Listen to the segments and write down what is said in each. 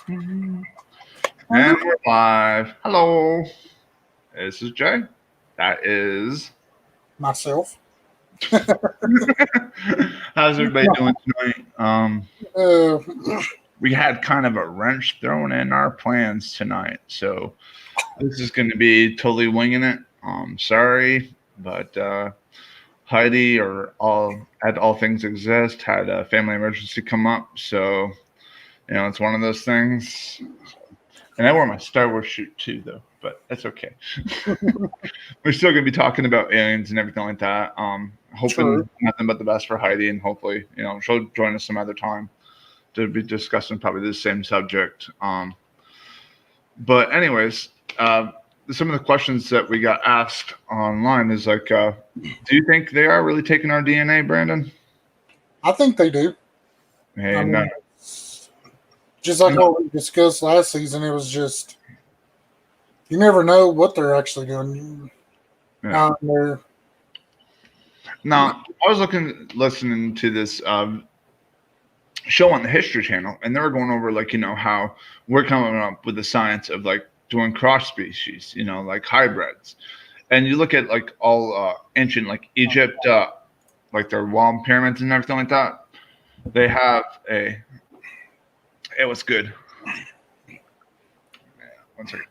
And we're live. Hello. This is Jay. That is. Myself. How's everybody doing tonight? Uh, We had kind of a wrench thrown in our plans tonight, so this is going to be totally winging it. Sorry, but Heidi or all things exist had a family emergency come up, so it's one of those things. And I wore my Star Wars shirt too, though, but that's okay. We're still going to be talking about aliens and everything like that. Hoping True. nothing but the best for Heidi, and hopefully, she'll join us some other time to be discussing probably the same subject. But anyways, some of the questions that we got asked online is like, do you think they are really taking our DNA, Brandon? I think they do. Hey, I no. mean, just like what we discussed last season, it was just you never know what they're actually doing. Yeah. They're Now, I was listening to this show on the History Channel, and they were going over like how we're coming up with the science of like doing cross species, like hybrids. And you look at like all ancient like Egypt, like their wall pyramids and everything like that. They have a. It was good. Yeah, one second.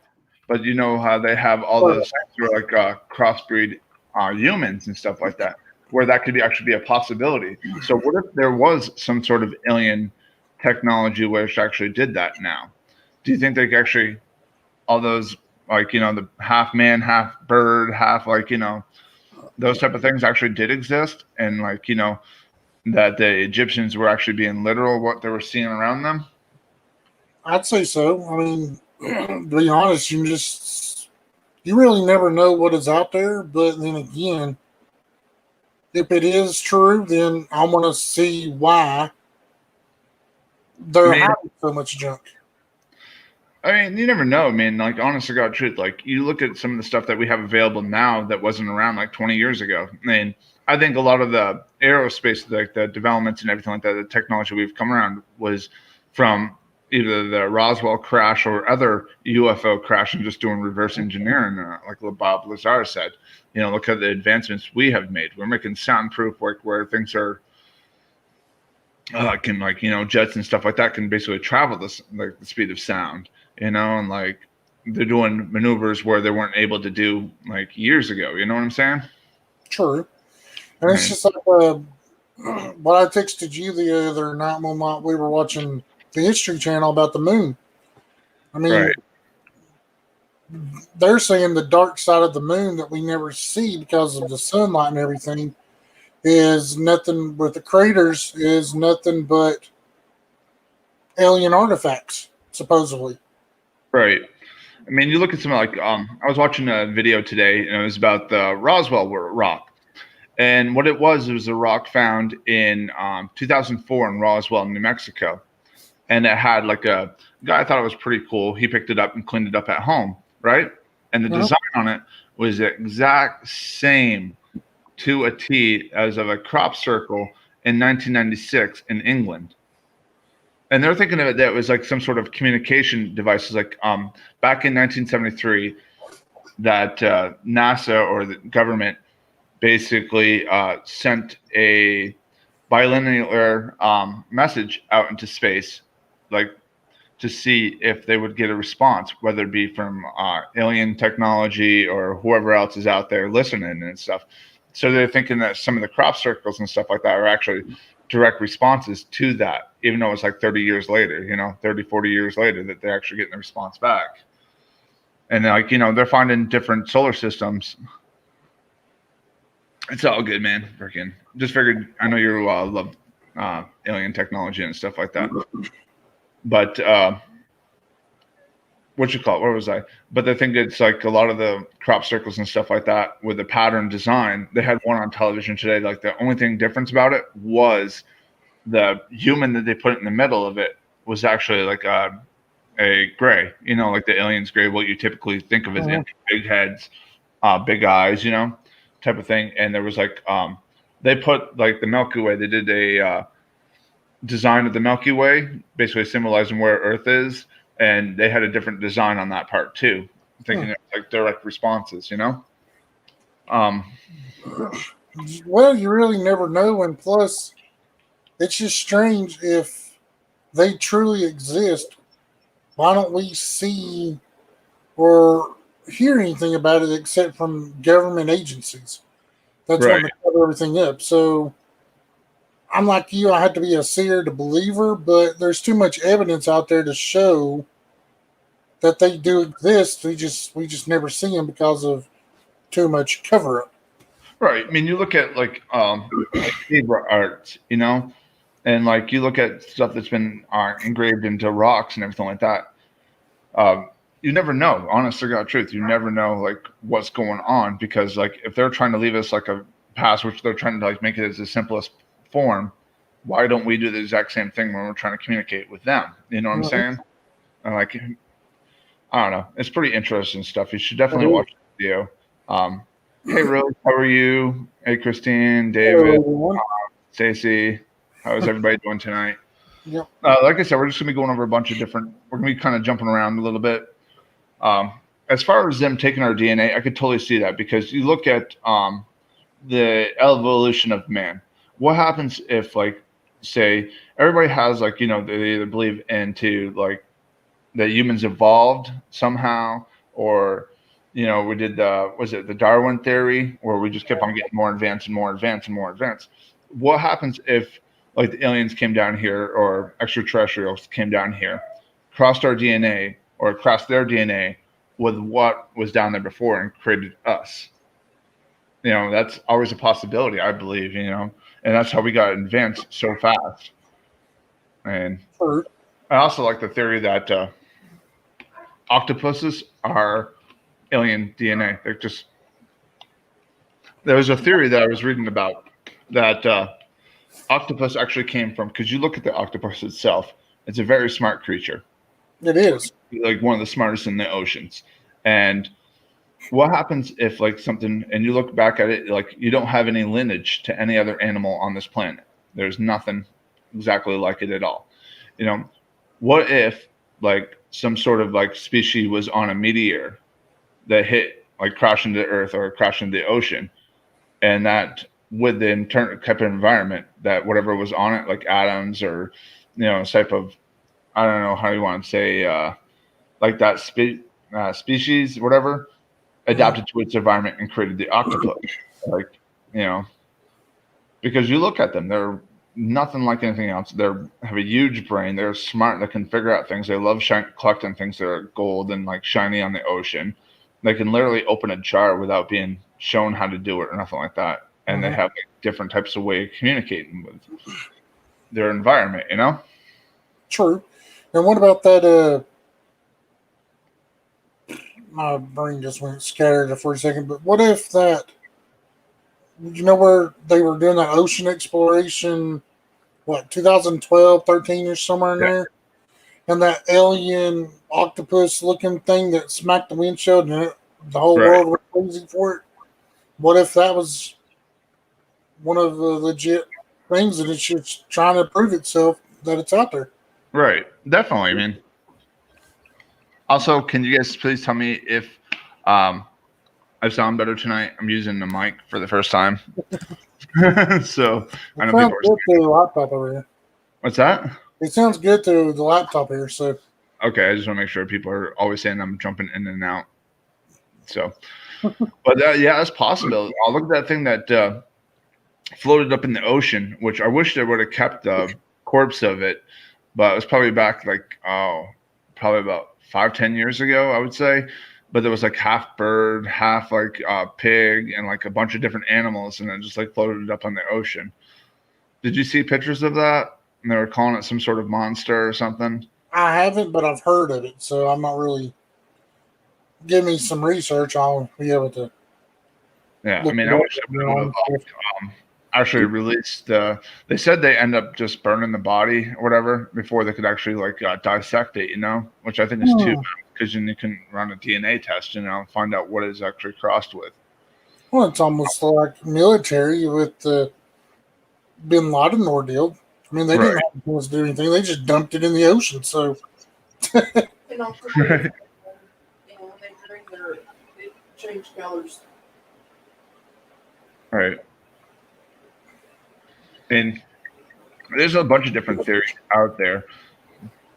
But you know how they have all those things where like crossbreed humans and stuff like that, where that could actually be a possibility. So what if there was some sort of alien technology which actually did that now? Do you think they could actually all those like the half man, half bird, half like those type of things actually did exist, and like that the Egyptians were actually being literal what they were seeing around them? I'd say so. I mean, to be honest, you really never know what is out there. But then again, if it is true, then I want to see why I they're mean, having so much junk. you never know, man. Like, honest to God, truth. Like, you look at some of the stuff that we have available now that wasn't around like 20 years ago. I mean, I think a lot of the aerospace, like the developments and everything like that, the technology we've come around was from either the Roswell crash or other UFO crash and just doing reverse engineering, like Bob Lazar said. Look at the advancements we have made. We're making soundproof work where things are can like jets and stuff like that can basically travel this like the speed of sound, and like they're doing maneuvers where they weren't able to do like years ago. You know what I'm saying? True, and it's Right. just like what I texted you the other night when we were watching the History Channel about the moon. I Right. mean, they're saying the dark side of the moon that we never see because of the sunlight and everything is nothing with the craters is nothing but alien artifacts, supposedly. Right. You look at some like I was watching a video today, and it was about the Roswell rock. And what it was a rock found in 2004 in Roswell, New Mexico. And it had like a guy, I thought it was pretty cool. He picked it up and cleaned it up at home, right? And the Uh-huh. design on it was the exact same to a T as of a crop circle in 1996 in England. And they're thinking of it that it was like some sort of communication devices, like back in 1973, that NASA or the government basically sent a bilinear message out into space, like to see if they would get a response, whether it be from alien technology or whoever else is out there listening and stuff. So they're thinking that some of the crop circles and stuff like that are actually direct responses to that, even though it's like 30 years later, 30, 40 years later that they're actually getting the response back. And like, they're finding different solar systems. It's all good, man. Freaking just figured. I know you love alien technology and stuff like that, but what you call it? Where was I? But I think it's like a lot of the crop circles and stuff like that with the pattern design. They had one on television today. Like the only thing difference about it was the human that they put in the middle of it was actually like a gray. Like the aliens gray, what you typically think of as Uh-huh. big heads, big eyes, type of thing. And there was like they put like the Milky Way. They did a design of the Milky Way, basically symbolizing where Earth is, and they had a different design on that part too, thinking of like direct responses, you know. Um, Well, you really never know, and plus, it's just strange if they truly exist. Why don't we see or hear anything about it except from government agencies? That's right, wanting to cover everything up. So I'm like you, I had to be a seer to believer, but there's too much evidence out there to show that they do exist. We just never see them because of too much cover up. right. I mean, you look at like zebra art, you know, and like you look at stuff that's been engraved into rocks and everything like that. Um, you never know. Honest to God, truth, you never know like what's going on because like if they're trying to leave us like a past, which they're trying to like make it as the simplest form, why don't we do the exact same thing when we're trying to communicate with them? You know what I'm Mhm. saying? And like I don't know. It's pretty interesting stuff. You should definitely watch the video. Um, hey, Rose, how are you? Hey, Christine, Hello, David, everyone. Stacy. How is everybody doing tonight? Yep. Like I said, we're just gonna be going over a bunch of different. We're gonna be kind of jumping around a little bit. As far as them taking our DNA, I could totally see that because you look at the evolution of man. What happens if, like, say, everybody has like they either believe into like that humans evolved somehow, or we did the was it the Darwin theory, where we just kept on getting more advanced and more advanced and more advanced. What happens if like the aliens came down here or extraterrestrials came down here, crossed our DNA or crossed their DNA with what was down there before and created us? That's always a possibility, I believe. And that's how we got advanced so fast. And True. I also like the theory that octopuses are alien DNA. They're just there was a theory that I was reading about that octopus actually came from because you look at the octopus itself, it's a very smart creature, It is. like one of the smartest in the oceans. And what happens if like something and you look back at it like you don't have any lineage to any other animal on this planet? There's nothing exactly like it at all. You know, what if like some sort of like species was on a meteor that hit like crash into the earth or crash into the ocean, and that with the type of environment that whatever was on it, like atoms or type of, I don't know how you want to say, like that species whatever Mhm. adapted to its environment and created the octopus. Like, you know, because you look at them, they're nothing like anything else. They have a huge brain. They're smart. They can figure out things. They love collecting things that are gold and like shiny on the ocean. They can literally open a jar without being shown how to do it or nothing like that. And they Mhm. have like different types of way of communicating with their environment. True. And what about that? My brain just went scattered for a second. But what if that? You know where they were doing that ocean exploration? What 2012, 13, or somewhere in Yeah. there? And that alien octopus looking thing that smacked the windshield and the whole Right. world went crazy for it. What if that was one of the legit things that it's just trying to prove itself that it's out there? Right. Definitely. I mean, also, can you guys please tell me if um, I sound better tonight? I'm using the mic for the first time. So I It know sounds people are good saying, to the laptop over here. what's that? It sounds good to the laptop here. So Okay, I just want to make sure people are always saying I'm jumping in and out. So, but yeah, that's possible. I'll look at that thing that floated up in the ocean, which I wish they would have kept the corpse of it, but it was probably back like, probably about 5-10 years ago, I would say. But there was like half bird, half like pig, and like a bunch of different animals, and it just like floated up on the ocean. Did you see pictures of that? And they were calling it some sort of monster or something. I haven't, but I've heard of it. So I'm not really. Give me some research. I'll be able to Yeah, I look mean, it I up. wish they would have actually released. They said they end up just burning the body or whatever before they could actually like dissect it. Which I think is too Hmm. because then you can run a DNA test. And find out what is actually crossed with. Well, it's almost like military with the Bin Laden ordeal. I mean, they didn't have a chance to do anything. They just dumped it in the ocean. So, And also, they change colors. Right. And there's a bunch of different theories out there,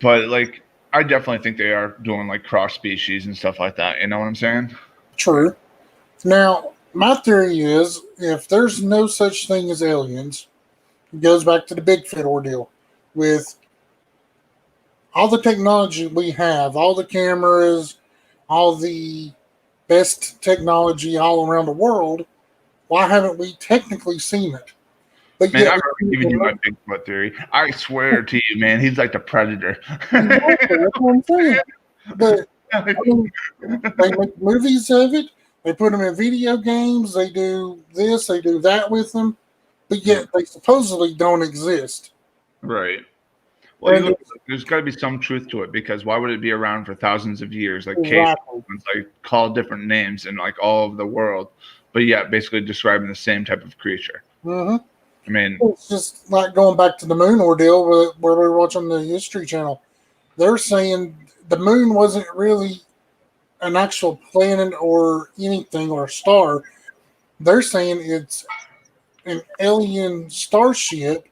but like I definitely think they are doing like cross species and stuff like that. You know what I'm saying? true. Now, my theory is if there's no such thing as aliens, it goes back to the Bigfoot ordeal with all the technology we have, all the cameras, all the best technology all around the world. Why haven't we technically seen it? But Man, yet, I've already given you my Bigfoot theory. I swear to you, man, he's like the predator. exactly, that's what I'm saying. But I mean, they make movies of it. They put them in video games. They do this. They do that with them. But yet they supposedly don't exist. Right. Well, And there's got to be some truth to it because why would it be around for thousands of years? Like exactly. cavemen, like call different names in like all over the world, but yet basically describing the same type of creature. Mm-hmm. I mean, It's just like going back to the moon ordeal where we were watching the History Channel. They're saying the moon wasn't really an actual planet or anything or a star. They're saying it's an alien starship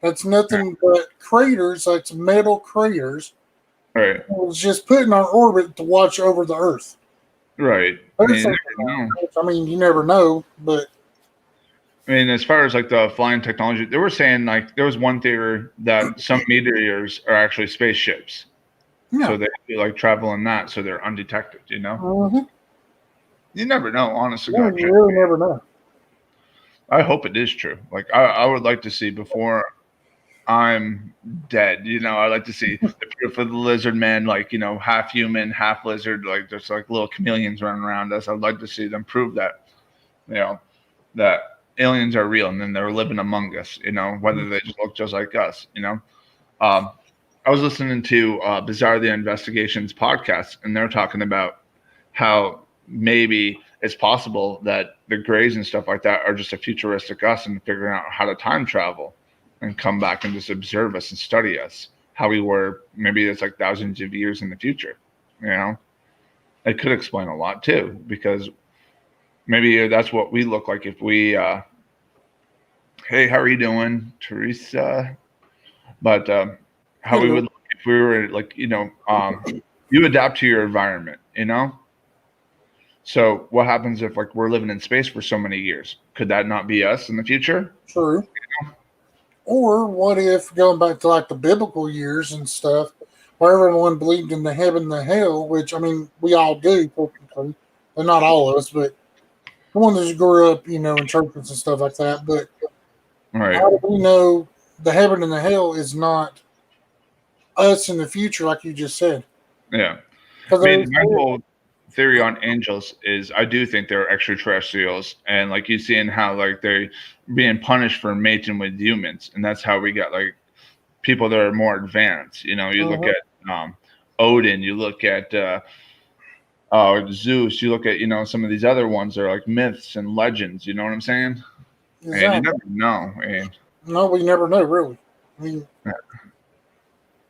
that's nothing but craters, that's metal craters. right, It was just put in our orbit to watch over the Earth. right. They're I mean, saying you never know. that. I mean, you never know, but I mean, as far as like the flying technology, they were saying like there was one theory that some meteors are actually spaceships, yeah. so they like travel in that, so they're undetected. You know, Mm-hmm. you never know. Honestly, Yeah, God, you really never know. I hope it is true. Like I would like to see before I'm dead. You know, I like to see the proof of the lizard man, like, you know, half human, half lizard, like just like little chameleons running around us. I'd like to see them prove that, you know, that aliens are real and then they're living among us, you know, whether they just look just like us, you know. Um, I was listening to Bizarre the Investigations podcast, and they're talking about how maybe it's possible that the Greys and stuff like that are just a futuristic us and figuring out how to time travel and come back and just observe us and study us, how we were maybe it's like thousands of years in the future. You know, it could explain a lot too, because maybe that's what we look like if we, hey, how are you doing, Teresa? But how we would look if we were like, you know, you adapt to your environment, you know? So what happens if like we're living in space for so many years? Could that not be us in the future? True. Or what if going back to like the biblical years and stuff, where everyone believed in the heaven and the hell, which I mean we all do technically, but not all of us, but the ones that grew up, you know, in churches and stuff like that. But Right. how do we know the heaven and the hell is not us in the future, like you just said? Yeah. Because I mean, my whole theory on angels is I do think they're extraterrestrials, and like you seeing how like they're being punished for mating with humans, and that's how we got like people that are more advanced. You know, you look at Odin, you look at Zeus, you look at, you know, some of these other ones that are like myths and legends. You know what I'm saying? exactly. And you never know. And No, we never know really. I mean,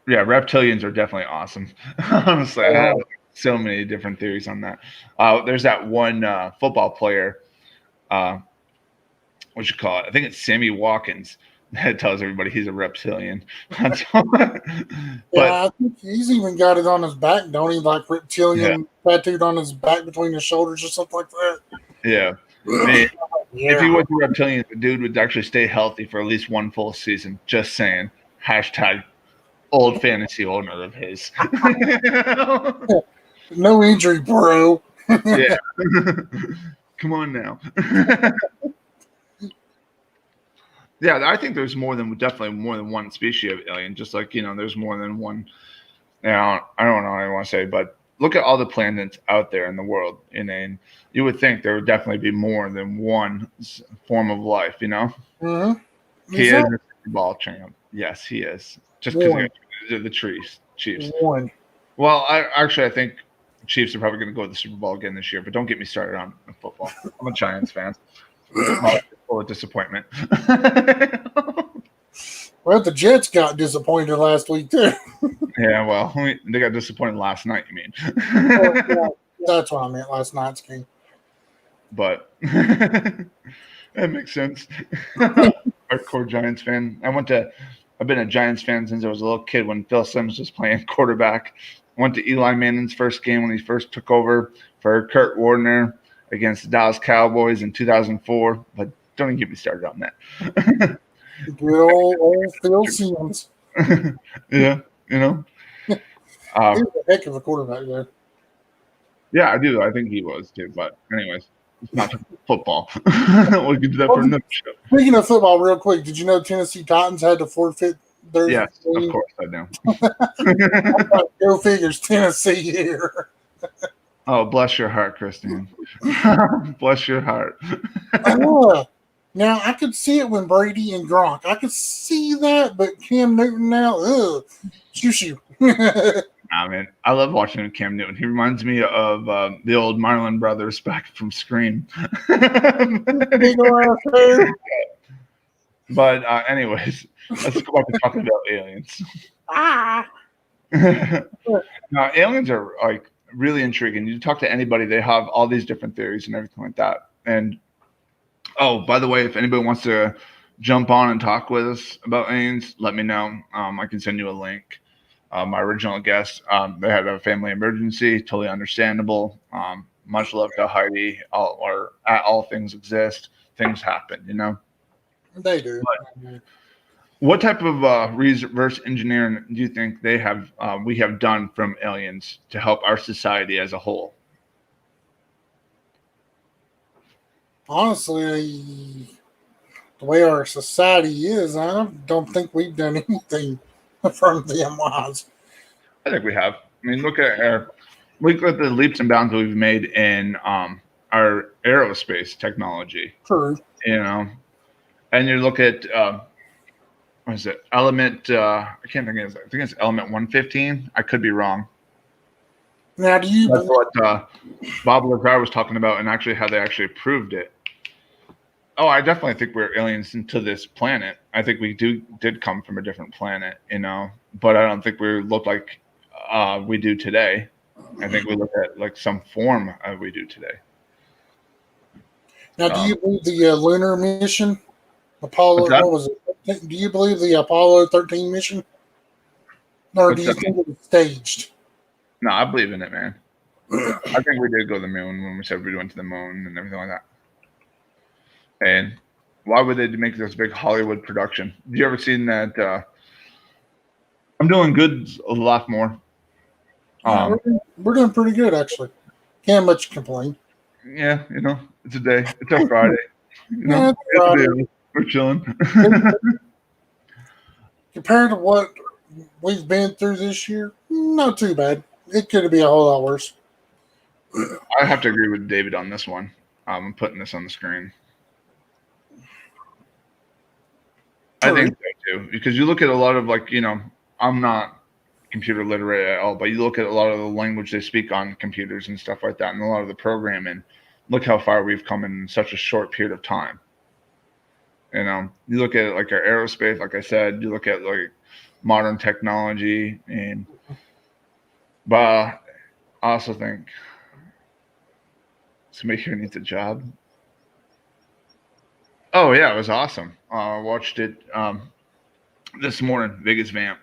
yeah, reptilians are definitely awesome. Honestly, I have so many different theories on that. There's that one football player, what you call it? I think it's Sammy Watkins that tells everybody he's a reptilian. But yeah, I think he's even got it on his back, don't he? Like reptilian tattooed on his back between his shoulders or something like that. yeah, I mean, if he Yeah. was a reptilian, the dude would actually stay healthy for at least one full season. Just saying. Hashtag old fantasy owner of his. No injury, bro. Yeah. Come on now. Yeah, I think there's definitely more than one species of alien. Just like, you know, there's more than one. Now, I don't know what I want to say, but look at all the planets out there in the world, and you would think there would definitely be more than one form of life. You know, Mm-hmm. he is a Super Bowl champ. Yes, he is. Just because One. the Chiefs. One. Well, I think Chiefs are probably going to go to the Super Bowl again this year. But don't get me started on football. I'm a Giants fan. Full of disappointment. Well, the Jets got disappointed last week too. Yeah, well, they got disappointed last night. You mean? That's what I meant. Last night's game. But that makes sense. Hardcore Giants fan. I've been a Giants fan since I was a little kid when Phil Simms was playing quarterback. I went to Eli Manning's first game when he first took over for Kurt Warner against the Dallas Cowboys in 2004. But don't even get me started on that. Good old Phil Simms. Yeah, you know. He was a heck of a quarterback there. Yeah, I do. I think he was too. But anyways, it's not football. We can do that for another show. Speaking of football, real quick, did you know Tennessee Titans had to forfeit their Yes, game? of course I know. Go figures, Tennessee here. Oh, bless your heart, Christine. Bless your heart. Now, I could see it when Brady and Gronk. I could see that, but Cam Newton now, shoo. Nah, man, I love watching Cam Newton. He reminds me of the old Marlon brothers back from Scream. Big old ass hair. But anyways, let's go back to talking about aliens. Now, aliens are like really intriguing. You talk to anybody, they have all these different theories and everything like that. And oh, by the way, if anybody wants to jump on and talk with us about aliens, let me know. I can send you a link. My original guest, they had a family emergency, totally understandable. Much love to Heidi. All things exist, things happen, you know. They do. But what type of reverse engineering do you think we have done from aliens to help our society as a whole? Honestly, the way our society is, I don't think we've done anything from them wise. I think we have. I mean, look at the leaps and bounds that we've made in our aerospace technology. True. You know, and you look at what is it? Element. I can't think of it. I think it's Element 115. I could be wrong. Now, do you? That's what Bob Lazar was talking about, and actually how they actually proved it. Oh, I definitely think we're aliens into this planet. I think we did come from a different planet, you know, but I don't think we look like we do today. I think we look at like some form we do today. Now, do you believe the lunar mission, Apollo? What's that? What was it? Do you believe the Apollo 13 mission, or What's do you that think it was staged? No, I believe in it, man. I think we did go to the moon when we said we went to the moon and everything like that. And why would they make this big Hollywood production? Have you ever seen that? I'm doing good a lot more. We're doing pretty good, actually. Can't much complain. Yeah, you know, it's a day. It's a Friday. You know, Yeah, it's Friday. We're chilling. Compared to what we've been through this year, not too bad. It could be a whole lot worse. I have to agree with David on this one. I'm putting this on the screen. I think so too, because you look at a lot of like, you know, I'm not computer literate at all, but you look at a lot of the language they speak on computers and stuff like that, and a lot of the programming. Look how far we've come in such a short period of time. You know, you look at like our aerospace, like I said, you look at like modern technology, but I also think somebody here needs a job. Oh yeah, it was awesome. I watched it this morning, Vegas Vamp.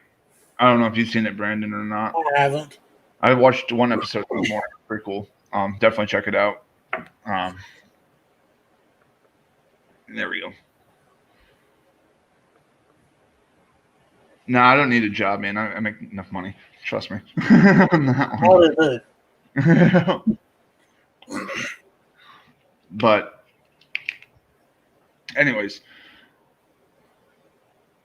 I don't know if you've seen it, Brandon, or not. I haven't. I watched one episode this morning. Pretty cool. Definitely check it out. There we go. No, I don't need a job, man. I make enough money. Trust me. On that one. But anyways,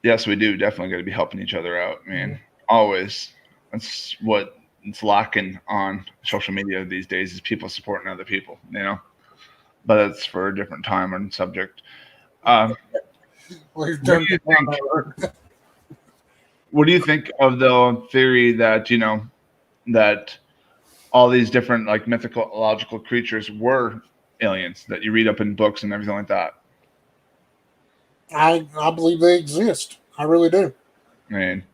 yes, we do definitely got to be helping each other out, man. Always. That's what it's lacking on social media these days is people supporting other people, you know. But that's for a different time and subject. We've done What do you think of the theory that, you know, that all these different like mythological creatures were aliens that you read up in books and everything like that? I believe they exist. I really do. I mean,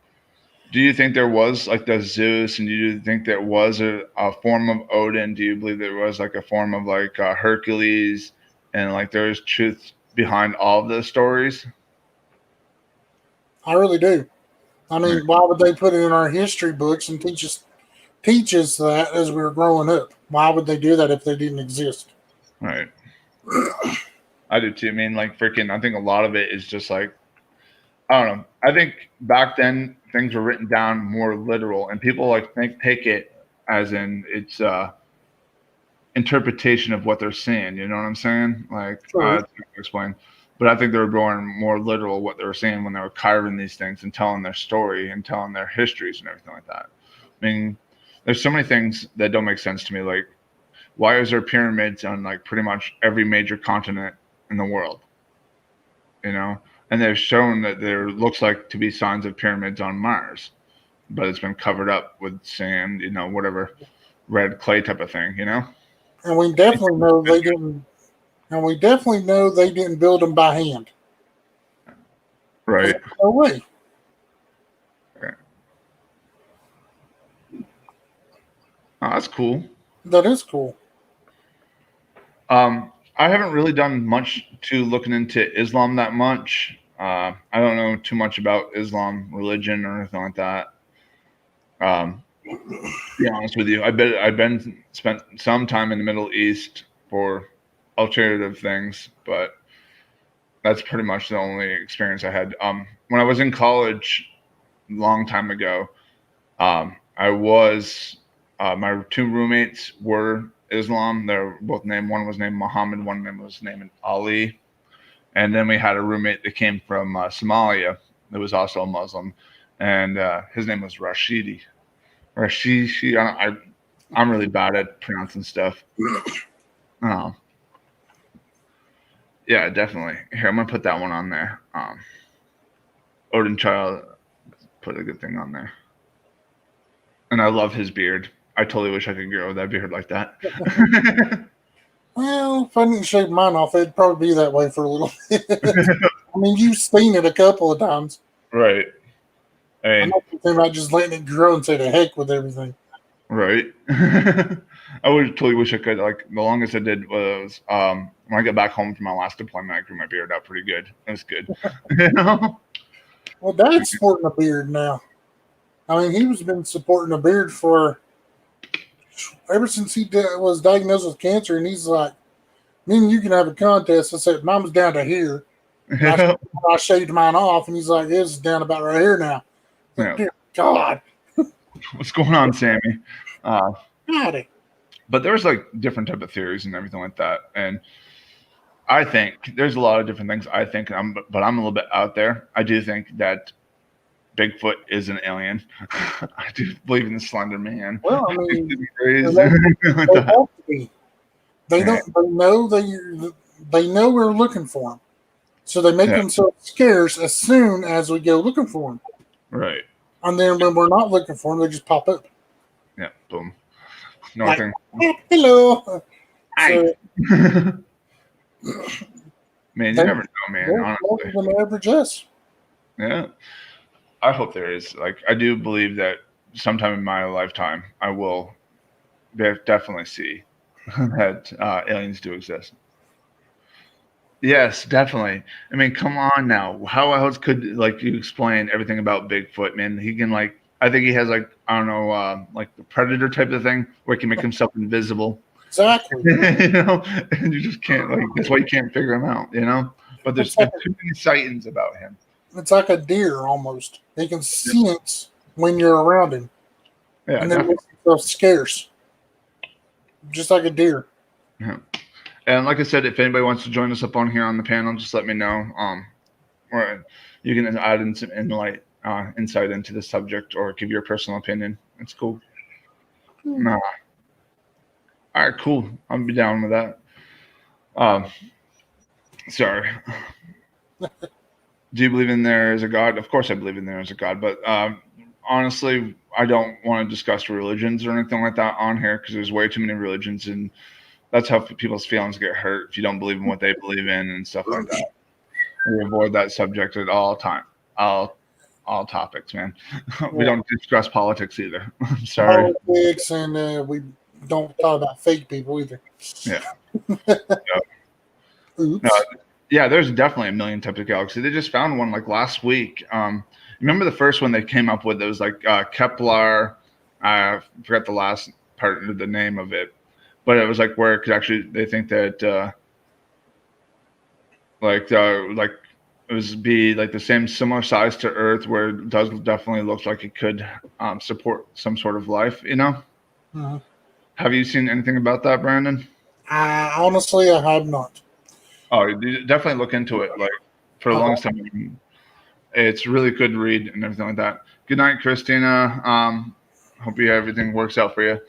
do you think there was like the Zeus, and do you think there was a form of Odin? Do you believe there was like a form of like Hercules, and like there's truth behind all of those stories? I really do. I mean, why would they put it in our history books and teach us that as we were growing up? Why would they do that if they didn't exist? Right. I do too. I mean, like freaking, I think a lot of it is just like, I don't know. I think back then things were written down more literal, and people like take it as in it's interpretation of what they're seeing. You know what I'm saying? Like, Sure. it's hard to explain. But I think they were going more literal what they were saying when they were carving these things and telling their story and telling their histories and everything like that. I mean, there's so many things that don't make sense to me. Like, why is there pyramids on like pretty much every major continent in the world? You know, and they've shown that there looks like to be signs of pyramids on Mars, but it's been covered up with sand, you know, whatever red clay type of thing, you know? And we definitely know they didn't. And we definitely know they didn't build them by hand. Right. No way. Okay. Oh, that's cool. That is cool. I haven't really done much to looking into Islam that much. I don't know too much about Islam religion or anything like that. To be honest with you, I've been spent some time in the Middle East for alternative things, but that's pretty much the only experience I had. When I was in college, a long time ago, I was my two roommates were Islam. They're both named. One was named Muhammad. One name was named Ali. And then we had a roommate that came from Somalia that was also a Muslim, and his name was Rashidi. Rashidi. I'm really bad at pronouncing stuff. Yeah, definitely. Here, I'm gonna put that one on there. Odin Child put a good thing on there, and I love his beard. I totally wish I could grow that beard like that. Well, if I didn't shave mine off, it'd probably be that way for a little bit. I mean, you've seen it a couple of times. Right. I I'm mean, not thinking about just letting it grow and say the heck with everything. right. I would totally wish I could. Like the longest I did was when I got back home from my last deployment, I grew my beard out pretty good. It was good. You know? Well, Dad's sporting a beard now. I mean, he was been supporting a beard for ever since he was diagnosed with cancer, and he's like, "Me and you can have a contest." I said, "Mine was down to here." Yeah. I shaved mine off, and he's like, "His is down about right here now." Yeah. Dear God, What's going on, Sammy? howdy. But there's like different type of theories and everything like that, and I think there's a lot of different things. I think but I'm a little bit out there. I do think that Bigfoot is an alien. I do believe in the Slender Man. Well, I mean, They they have to be. They don't. They know we're looking for them, so they make themselves scarce as soon as we go looking for them. Right. And then when we're not looking for them, they just pop up. Yeah. Boom. Nothing. Oh, hello. Hi. So, Man, you never know, man. they're Honestly. closer than the average us. Yeah. I hope there is. Like, I do believe that sometime in my lifetime, I will definitely see that aliens do exist. Yes, definitely. I mean, come on now. How else could like you explain everything about Bigfoot, man? He can like, I think he has like, I don't know, like the predator type of thing where he can make himself invisible. Exactly. You know, and you just can't like. That's why you can't figure him out. You know, but there's been too many sightings about him. It's like a deer almost. They can sense when you're around him, Yeah, and then definitely. make themselves scarce, just like a deer. Yeah. And like I said, if anybody wants to join us up on here on the panel, just let me know. Or you can add in some insight into the subject or give your personal opinion. It's cool. Nah. All right, cool. I'll be down with that. Sorry. Do you believe in there is a God? Of course I believe in there is a God, but honestly, I don't want to discuss religions or anything like that on here because there's way too many religions, and that's how people's feelings get hurt if you don't believe in what they believe in and stuff like that. We avoid that subject at all time. all topics, man. We don't discuss politics either. I'm sorry. Politics, and we don't talk about fake people either. Yeah. Oops. No, yeah, there's definitely a million types of galaxy. They just found one like last week. Remember the first one they came up with? It was like Kepler. I forgot the last part of the name of it, but it was like where it could actually. They think that like it was be like the same similar size to Earth, where it does definitely look like it could support some sort of life. You know? Mhm. Have you seen anything about that, Brandon? Honestly, I have not. Oh, you definitely look into it. Like for the longest time, it's really good read and everything like that. Good night, Christina. Hope everything works out for you.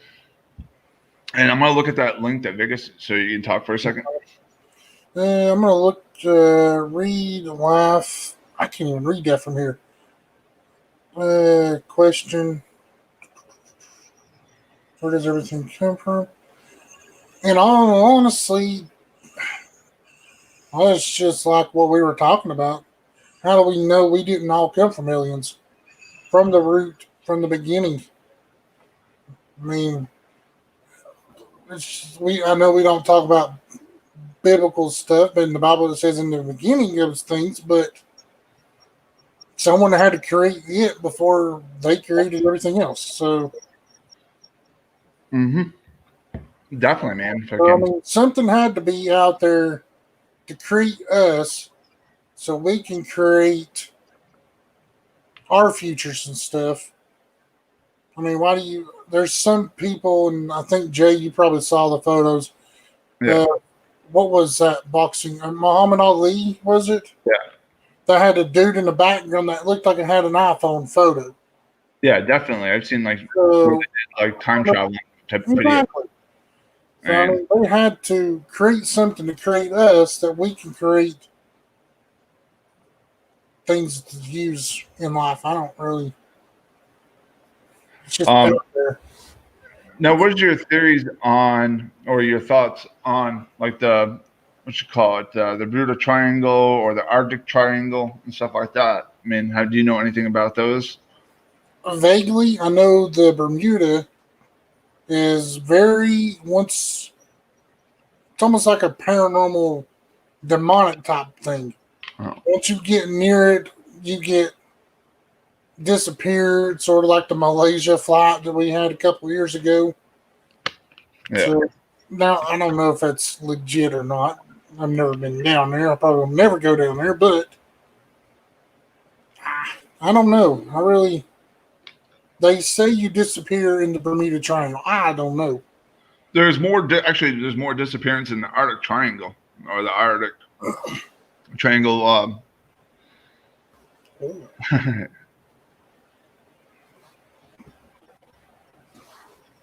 And I'm gonna look at that link that Vegas, so you can talk for a second. I'm gonna look, read, laugh. I can't even read that from here. Question: where does everything come from? And honestly, it's just like what we were talking about. How do we know we didn't all come from aliens from the root, from the beginning? I mean, I know we don't talk about biblical stuff, but in the Bible it says in the beginning of things, but someone had to create it before they created everything else. So, Definitely, man. I mean, something had to be out there to create us, so we can create our futures and stuff. I mean, why do you? There's some people, and I think Jay, you probably saw the photos. Yeah. What was that boxing? Muhammad Ali, was it? Yeah. That had a dude in the background that looked like it had an iPhone photo. Yeah, definitely. I've seen like So, like time traveling type of video. exactly. So, I mean, they had to create something to create us that we can create things to use in life. I don't really. It's just out there. Now, what is your theories on, or your thoughts on, like the what you call it, the Bermuda Triangle or the Arctic Triangle and stuff like that? I mean, do you know anything about those? Vaguely, I know the Bermuda is very once. It's almost like a paranormal, demonic type thing. Oh. Once you get near it, you get disappeared, sort of like the Malaysia flight that we had a couple of years ago. Yeah. So now I don't know if that's legit or not. I've never been down there. I probably will never go down there, but I don't know. I really. They say you disappear in the Bermuda Triangle. I don't know. There's more. Actually, there's more disappearance in the Arctic Triangle or the Arctic Triangle.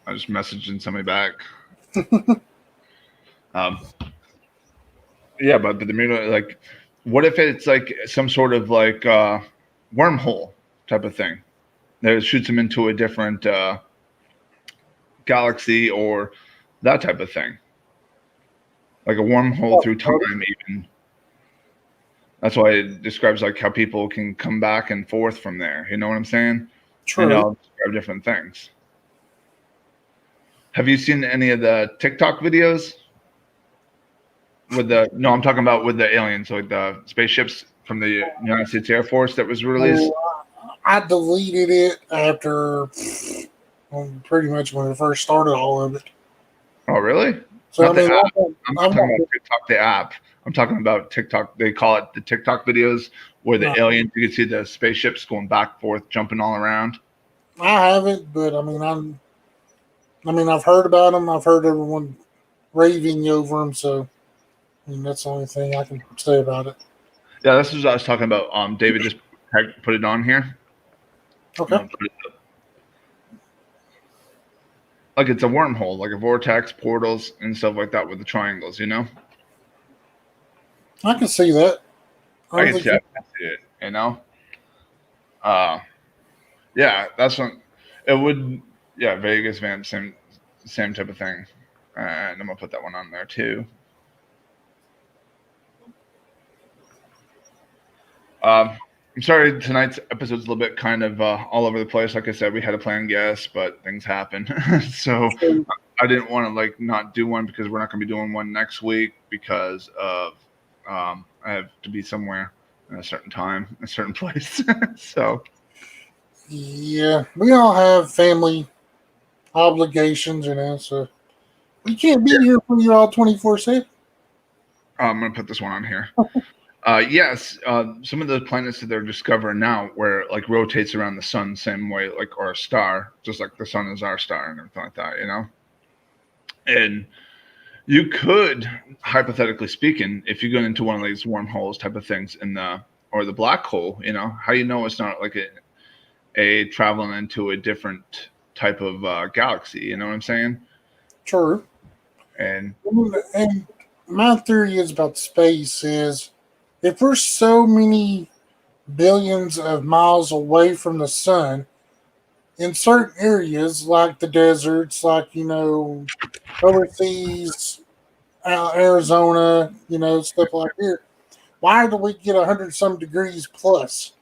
I just messaging somebody back. Yeah, but the Bermuda, like, what if it's like some sort of like wormhole type of thing that shoots them into a different galaxy or that type of thing, like a wormhole through time, even. That's why it describes like how people can come back and forth from there. You know what I'm saying? True. And I'll describe different things. Have you seen any of the TikTok videos with no, I'm talking about with the aliens, like the spaceships from the United States Air Force that was released? I deleted it after pretty much when it first started all of it. Oh, really? So Not I mean, the app. I'm not talking about TikTok, the app. I'm talking about TikTok. They call it the TikTok videos where the aliens, you can see the spaceships going back and forth, jumping all around. I haven't, but I mean, I've heard about them. I've heard everyone raving over them. So, I mean, that's the only thing I can say about it. Yeah, this is what I was talking about. David just put it on here. Okay. Like it's a wormhole, like a vortex, portals, and stuff like that with the triangles, you know? I can see that. I can see it, you know? Yeah, that's what it would. Yeah, Vegas, man, same type of thing. And I'm gonna put that one on there too. I'm sorry, tonight's episode's a little bit kind of all over the place. Like I said, we had a planned guest, but things happen. So I didn't want to like not do one because we're not going to be doing one next week because of I have to be somewhere at a certain time, a certain place. So Yeah, we all have family obligations, so we can't be here for you all 24/7. I'm going to put this one on here. Yes, some of the planets that they're discovering now, where it, like rotates around the sun, same way like or a star, just like the sun is our star and everything like that, And you could, hypothetically speaking, if you go into one of these wormholes type of things in the or the black hole, how you know it's not like a traveling into a different type of galaxy. You know what I'm saying? True. And my theory is about space is if we're so many billions of miles away from the sun, in certain areas like the deserts, like overseas, Arizona, stuff like here, why do we get 100 some degrees plus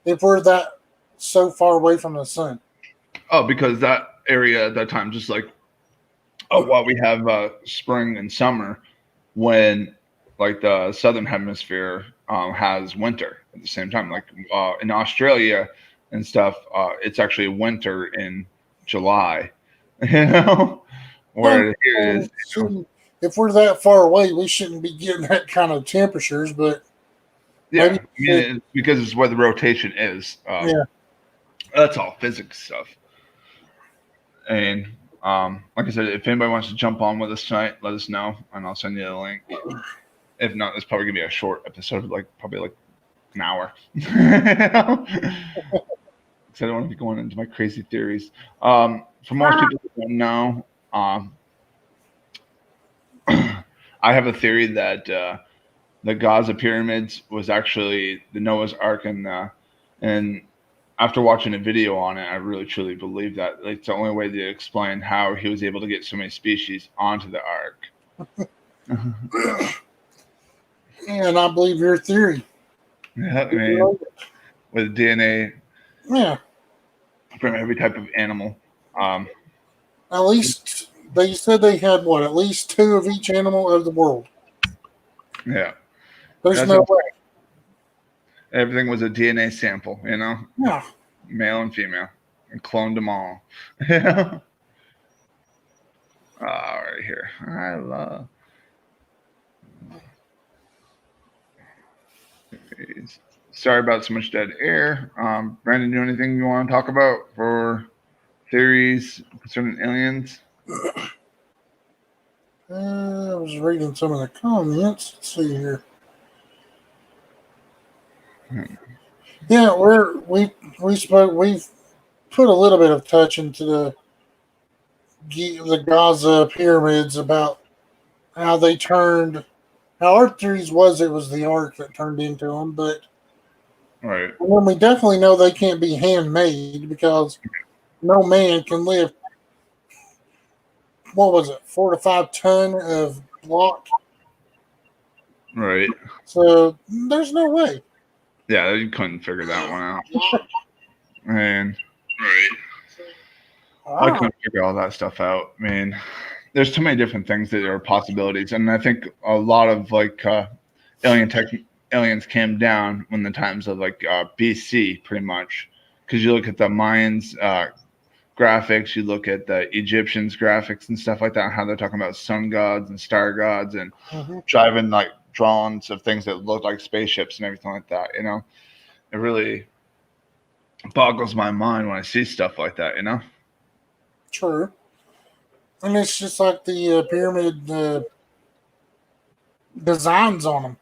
if we're that so far away from the sun? because that area at that time, just like while we have spring and summer, when like the southern hemisphere has winter at the same time, like in Australia and stuff, it's actually winter in July, where here it is. If we're that far away, we shouldn't be getting that kind of temperatures, but Yeah, I mean, it's because it's where the rotation is. Yeah. That's all physics stuff. And like I said, if anybody wants to jump on with us tonight, let us know, and I'll send you the link. If not, it's probably gonna be a short episode, probably like an hour. Because I don't want to be going into my crazy theories. For most people who don't know, I have a theory that the Gaza pyramids was actually the Noah's Ark, and after watching a video on it, I really truly believe that it's the only way to explain how he was able to get so many species onto the Ark. And I believe your theory. Yeah, man. With DNA, Yeah, from every type of animal. at least they said they had at least 2 of each animal of the world. Yeah, There's that's no way. Everything was a DNA sample, Yeah. male and female, and cloned them all. All right, here. I love. Sorry about so much dead air. Brandon, do anything you want to talk about for theories concerning aliens? I was reading some of the comments. Let's see here. Yeah, we've put a little bit of touch into the Gaza pyramids about how they turned. How our theories was it was the ark that turned into them, but Right. well, we definitely know they can't be handmade because no man can lift, what was it, 4 to 5 ton of block. Right. So there's no way. Yeah, you couldn't figure that one out. And I couldn't figure all that stuff out. I mean, there's too many different things that are possibilities, and I think a lot of aliens came down when the times of BC, pretty much, because you look at the Mayans graphics, you look at the Egyptians graphics and stuff like that, how they're talking about sun gods and star gods and driving drawings of things that look like spaceships and everything like that. It really boggles my mind when I see stuff like that. True. And it's just like the pyramid designs on them.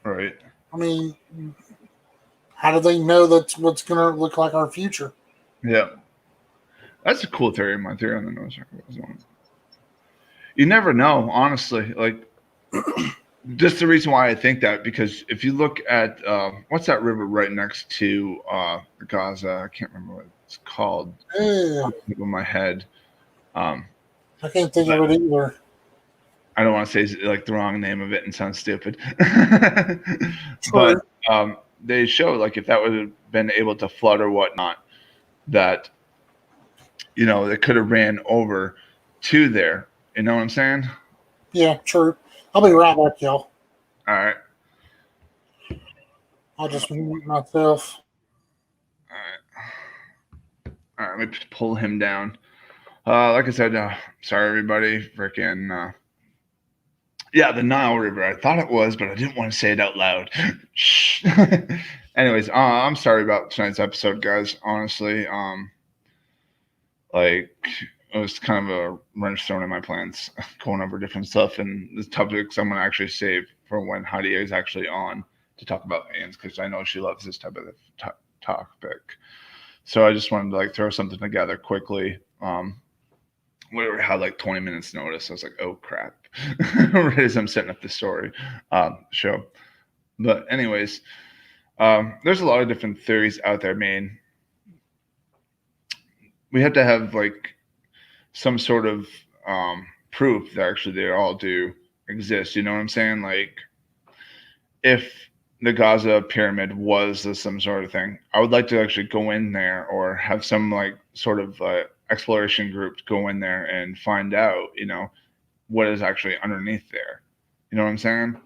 Right. I mean, how do they know that's what's going to look like our future? Yeah. That's a cool theory. My theory on the Noah's Ark was one. You never know, honestly. Just the reason why I think that, because if you look at what's that river right next to Gaza? I can't remember what it's called. Yeah. Over my head. I can't think of it either. I don't want to say the wrong name of it and sound stupid. True. But they show like if that would have been able to flood or whatnot, that they could have ran over to there. You know what I'm saying? Yeah, true. I'll be right back, y'all. All right. I'll just mute myself. All right. Let me pull him down. Like I said, sorry everybody. Freaking yeah, the Nile River. I thought it was, but I didn't want to say it out loud. Shh. Anyways, I'm sorry about tonight's episode, guys. Honestly, like it was kind of a wrench thrown in my plans, going over different stuff, and the topics I'm gonna actually save for when Heidi is actually on to talk about aliens, because I know she loves this type of topic. So I just wanted to like throw something together quickly. We had like 20 minutes notice. I was like, oh crap. Right as I'm setting up the story show. But anyways, there's a lot of different theories out there. I mean, we have to have like some sort of proof that actually they all do exist. You know what I'm saying? Like if the Gaza pyramid was some sort of thing, I would like to actually go in there or have some like sort of exploration group go in there and find out, what is actually underneath there. You know what I'm saying?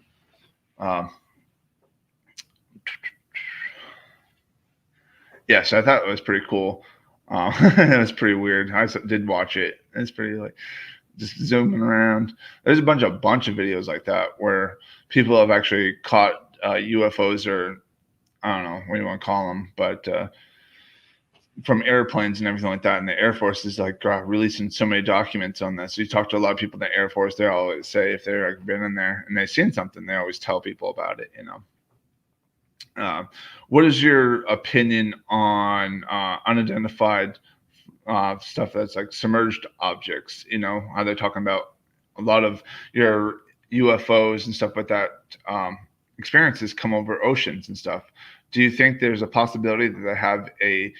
Yeah, so I thought it was pretty cool. It was pretty weird. I did watch it. It's pretty like just zooming around. There's a bunch of videos like that where people have actually caught UFOs, or I don't know what you want to call them, but from airplanes and everything like that. And the Air Force is like releasing so many documents on this. So you talk to a lot of people in the Air Force, they always say if they've like, been in there and they've seen something, they always tell people about it, What is your opinion on unidentified stuff that's like submerged objects? How they're talking about a lot of your UFOs and stuff like that experiences come over oceans and stuff. Do you think there's a possibility that they have a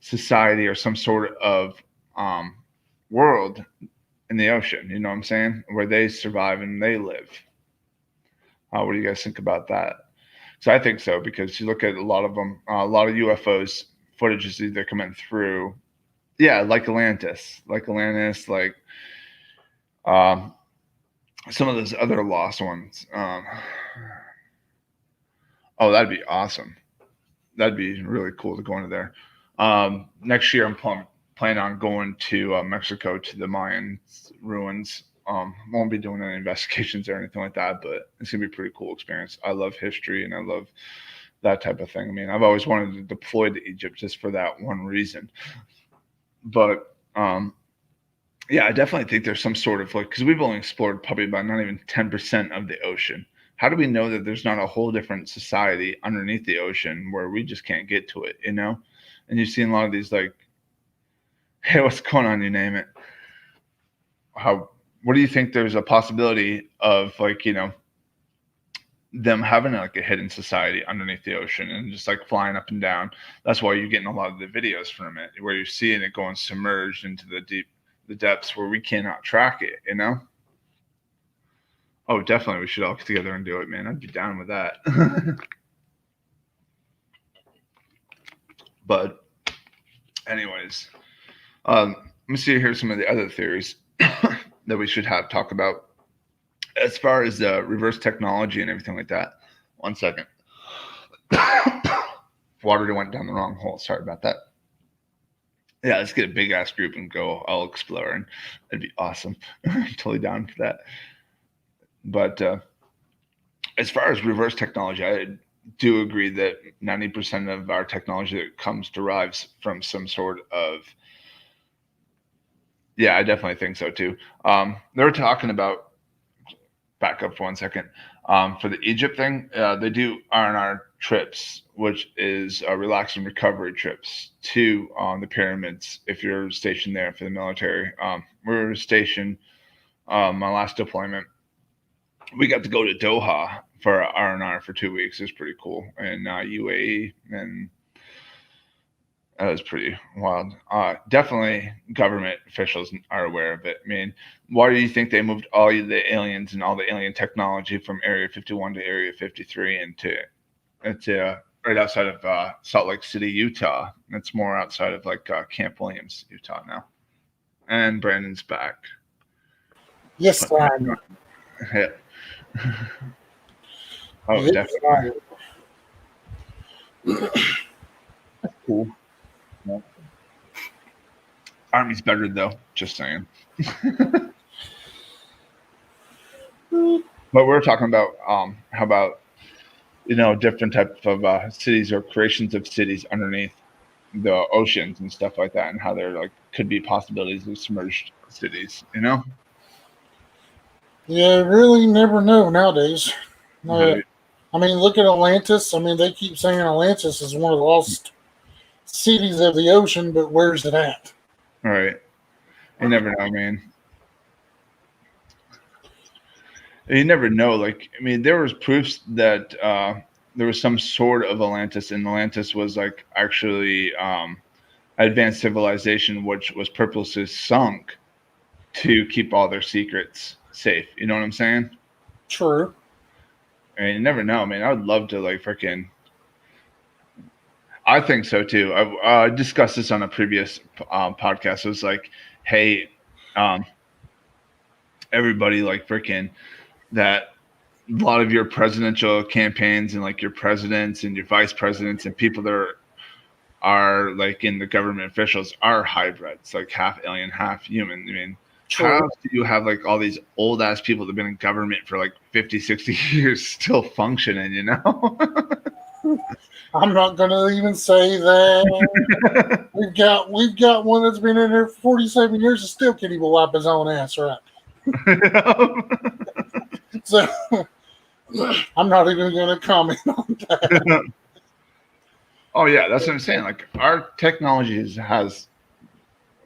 society or some sort of world in the ocean? You know what I'm saying? Where they survive and they live. What do you guys think about that? So I think so, because you look at a lot of them, a lot of UFOs footage is either coming through, like Atlantis, like some of those other lost ones. Oh, that'd be awesome. That'd be really cool to go into there. Next year, I'm planning on going to Mexico to the Mayan ruins. Won't be doing any investigations or anything like that, but it's gonna be a pretty cool experience. I love history and I love that type of thing. I mean, I've always wanted to deploy to Egypt just for that one reason. But I definitely think there's some sort of like, because we've only explored probably about not even 10% of the ocean. How do we know that there's not a whole different society underneath the ocean where we just can't get to it, And you've seen a lot of these like, hey, what's going on? You name it. What do you think there's a possibility of like, them having like a hidden society underneath the ocean and just like flying up and down? That's why you're getting a lot of the videos from it where you're seeing it going submerged into the depths where we cannot track it, Oh, definitely. We should all get together and do it, man. I'd be down with that. But anyways, let me see here some of the other theories that we should talk about as far as reverse technology and everything like that. 1 second. Water went down the wrong hole. Sorry about that. Yeah, let's get a big ass group and go all exploring. That'd be awesome. I'm totally down for that. But as far as reverse technology, I do agree that 90% of our technology that derives from some sort of. Yeah, I definitely think so too. They're talking about, back up for 1 second, for the Egypt thing, they do R&R trips, which is relax and recovery trips to the pyramids if you're stationed there for the military. We were stationed, my last deployment, we got to go to Doha for R&R for 2 weeks. It was pretty cool. And UAE, and that was pretty wild. Definitely government officials are aware of it. I mean, why do you think they moved all the aliens and all the alien technology from Area 51 to Area 53 and to right outside of Salt Lake City, Utah. It's more outside of like Camp Williams, Utah now. And Brandon's back. Yes, I am. Yeah. Oh, Yes, definitely. I am. Cool. Yeah. Army's better though. Just saying. But we're talking about how about different types of cities or creations of cities underneath the oceans and stuff like that, and how there like could be possibilities of submerged cities. Yeah, really never know nowadays. Right. I mean, look at Atlantis. I mean, they keep saying Atlantis is one of the lost cities of the ocean, but where's it at? Right. You never know, man. You never know. Like, I mean, there was proofs that there was some sort of Atlantis, and Atlantis was like actually advanced civilization, which was purposely sunk to keep all their secrets safe. You know what I'm saying? True. I mean, you never know. I mean, I would love to like freaking. I think so too. I discussed this on a previous podcast. It was like, hey, everybody, like freaking that. A lot of your presidential campaigns and like your presidents and your vice presidents and people that are like in the government officials are hybrids, like half alien, half human. I mean, True. how do you have like all these old ass people that have been in government for like 50, 60 years still functioning, I'm not going to even say that. we've got one that's been in there for 47 years and still can't even wipe his own ass, right? So I'm not even going to comment on that. Oh yeah, that's what I'm saying. Like our technology has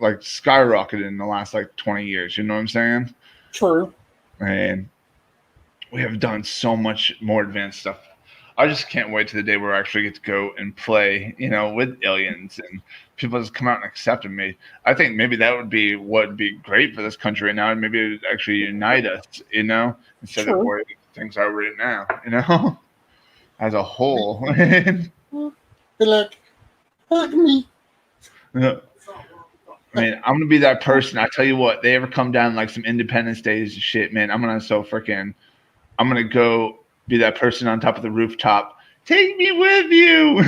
like skyrocketed in the last like 20 years. You know what I'm saying? True. And we have done so much more advanced stuff. I just can't wait to the day where I actually get to go and play, with aliens and people just come out and accept me. I think maybe that would be what would be great for this country right now, and maybe it would actually unite us, instead of where things are right now, as a whole. Be like, hug me. I mean, I'm gonna be that person. I tell you what, they ever come down like some Independence Days shit, man. I'm gonna go be that person on top of the rooftop. Take me with you.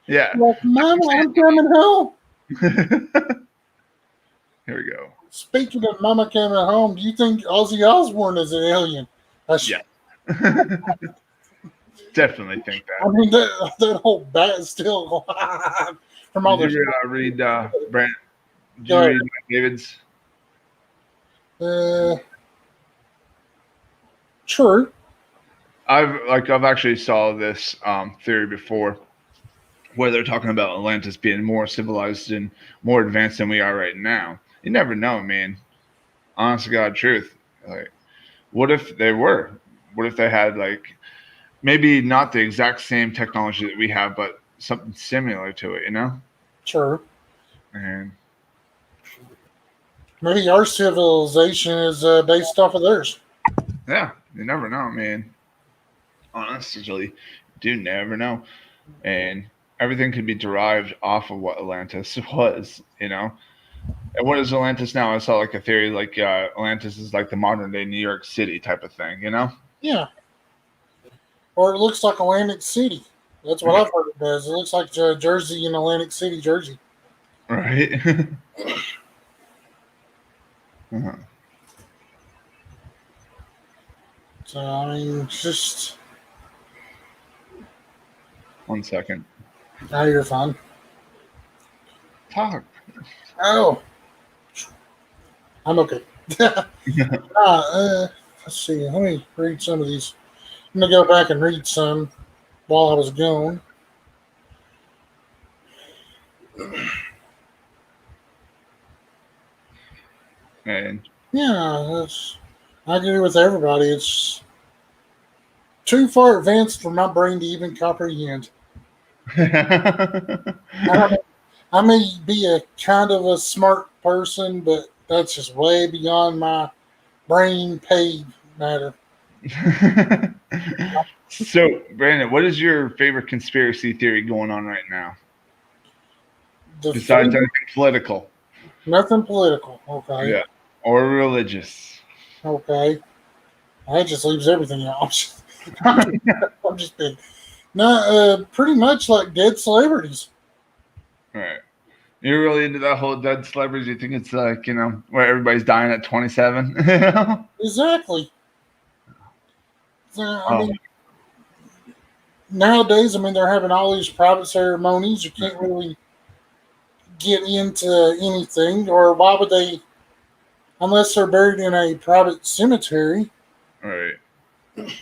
Yeah. Like, Mama, I'm coming home. Here we go. Speaking of Mama coming home, do you think Ozzy Osbourne is an alien? Yeah. Definitely think that. I mean, that whole bat is still alive from all Did the. you read Brent? Did you read David's? True. I've actually saw this theory before, where they're talking about Atlantis being more civilized and more advanced than we are right now. You never know, man. Honest to God, truth. Like, what if they were? What if they had like maybe not the exact same technology that we have, but something similar to it? True. And maybe our civilization is based off of theirs. yeah, you never know, man. Honestly, you do never know. And everything could be derived off of what Atlantis was, And what is Atlantis now? I saw like a theory like Atlantis is like the modern day New York City type of thing, Yeah. Or it looks like Atlantic City. That's what I've heard it does. It looks like Jersey and Atlantic City, Jersey. Right. Uh-huh. So, I mean, just. 1 second. Now you're fine. Talk. Oh. I'm okay. Let's see. Let me read some of these. I'm going to go back and read some while I was gone. And Yeah, I agree with everybody. It's too far advanced for my brain to even comprehend. I may be a kind of a smart person, but that's just way beyond my brain pay matter. So, Brandon, what is your favorite conspiracy theory going on right now? The Besides favorite- anything political, nothing political. Okay. yeah, or religious. Okay. That just leaves everything out. I'm just kidding. No, pretty much like dead celebrities. Right. You're really into that whole dead celebrities. You think it's like, where everybody's dying at 27? Exactly. So, I Oh, mean, nowadays, I mean, they're having all these private ceremonies. You can't really get into anything, or why would they, unless they're buried in a private cemetery? right.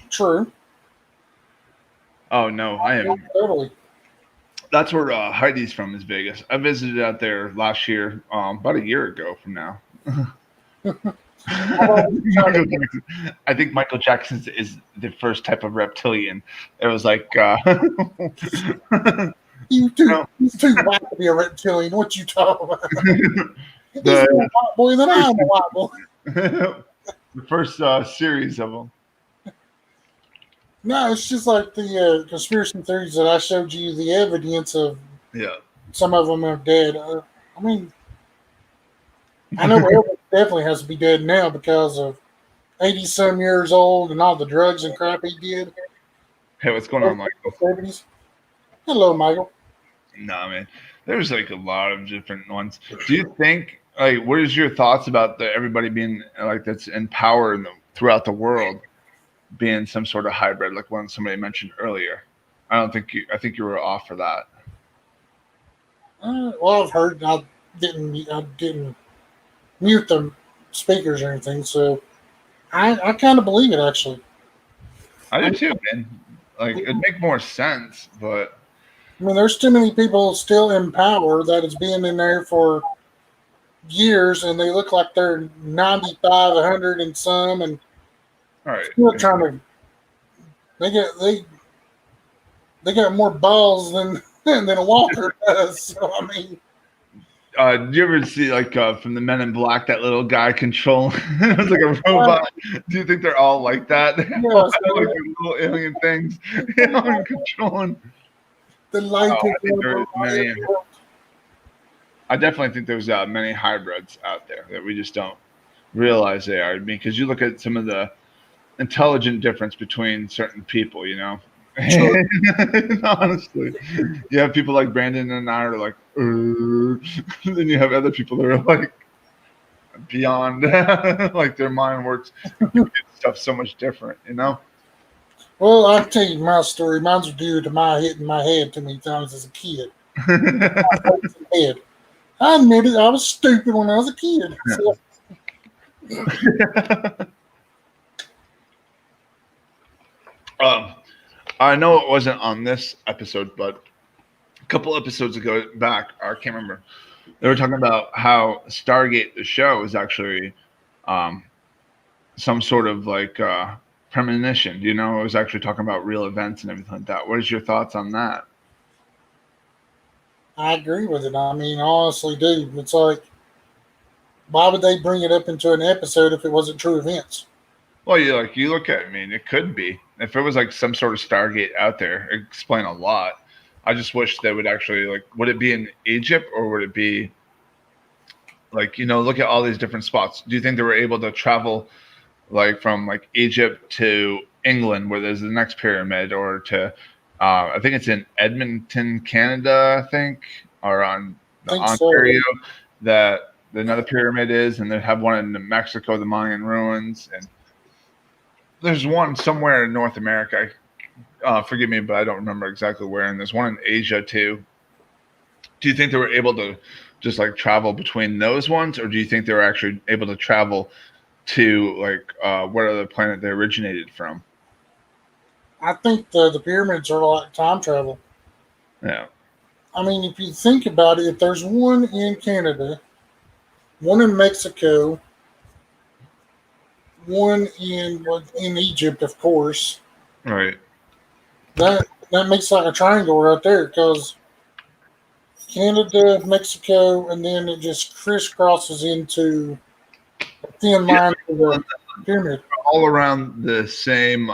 True. Oh, no, I am. Totally. That's where Heidi's from, is Vegas. I visited out there last year, about a year ago from now. I think Michael Jackson is the first type of reptilian. It was like, He's too white to be a reptilian. What you talking about? He's the, more white boy than I'm a white boy. the first series of them. No, it's just like the conspiracy theories that I showed you the evidence of. Yeah. Some of them are dead. I mean, I know Elvis definitely has to be dead now because of 80-some years old and all the drugs and crap he did. Hey, what's going on, Michael? 70s. Hello, Michael. No, man. There's like a lot of different ones. Do you think, like, what is your thoughts about everybody being like that's in power throughout the world being some sort of hybrid, like one somebody mentioned earlier? I think you were off for that. Well, I've heard. I didn't mute the speakers or anything, so I kind of believe it actually. I do too, man. Like, it'd make more sense, but I mean, there's too many people still in power that has been in there for years, and they look like they're 95, 100 and some, and all right. still trying to. They got more balls than a Walker does. So I mean, Do you ever see like from the Men in Black that little guy controlling? It was like a robot. Do you think they're all like that? yeah, Like so little alien things, and controlling. the light I think is there is many. I definitely think there's many hybrids out there that we just don't realize they are. Because you look at some of the intelligent difference between certain people, Sure. Honestly, you have people like Brandon and I are like, then you have other people that are like beyond, like their mind works stuff so much different, Well, I'll tell you my story. Mine's due to my hitting my head too many times as a kid. Head. I admit it. I was stupid when I was a kid. So, I know it wasn't on this episode, but a couple episodes ago back, I can't remember. They were talking about how Stargate, the show, is actually some sort of like premonition. It was actually talking about real events and everything like that. What is your thoughts on that? I agree with it. I mean, honestly, dude, it's like, why would they bring it up into an episode if it wasn't true events? Well, you look at it, I mean, it could be. If it was like some sort of Stargate out there, it'd explain a lot. I just wish they would actually, like, would it be in Egypt or would it be like, look at all these different spots. Do you think they were able to travel like from like Egypt to England where there's the next pyramid, or to I think it's in Edmonton, Canada, I think, or on Ontario that another pyramid is, and they have one in Mexico, the Mayan ruins, and there's one somewhere in North America. Forgive me, but I don't remember exactly where. And there's one in Asia too. Do you think they were able to just like travel between those ones, or do you think they were actually able to travel to like what other planet they originated from? I think the pyramids are like time travel. Yeah. I mean, if you think about it, if there's one in Canada, one in Mexico, one in Egypt, of course, Right. that makes like a triangle right there, because Canada, Mexico, and then it just crisscrosses into a thin line of the pyramid. All around the same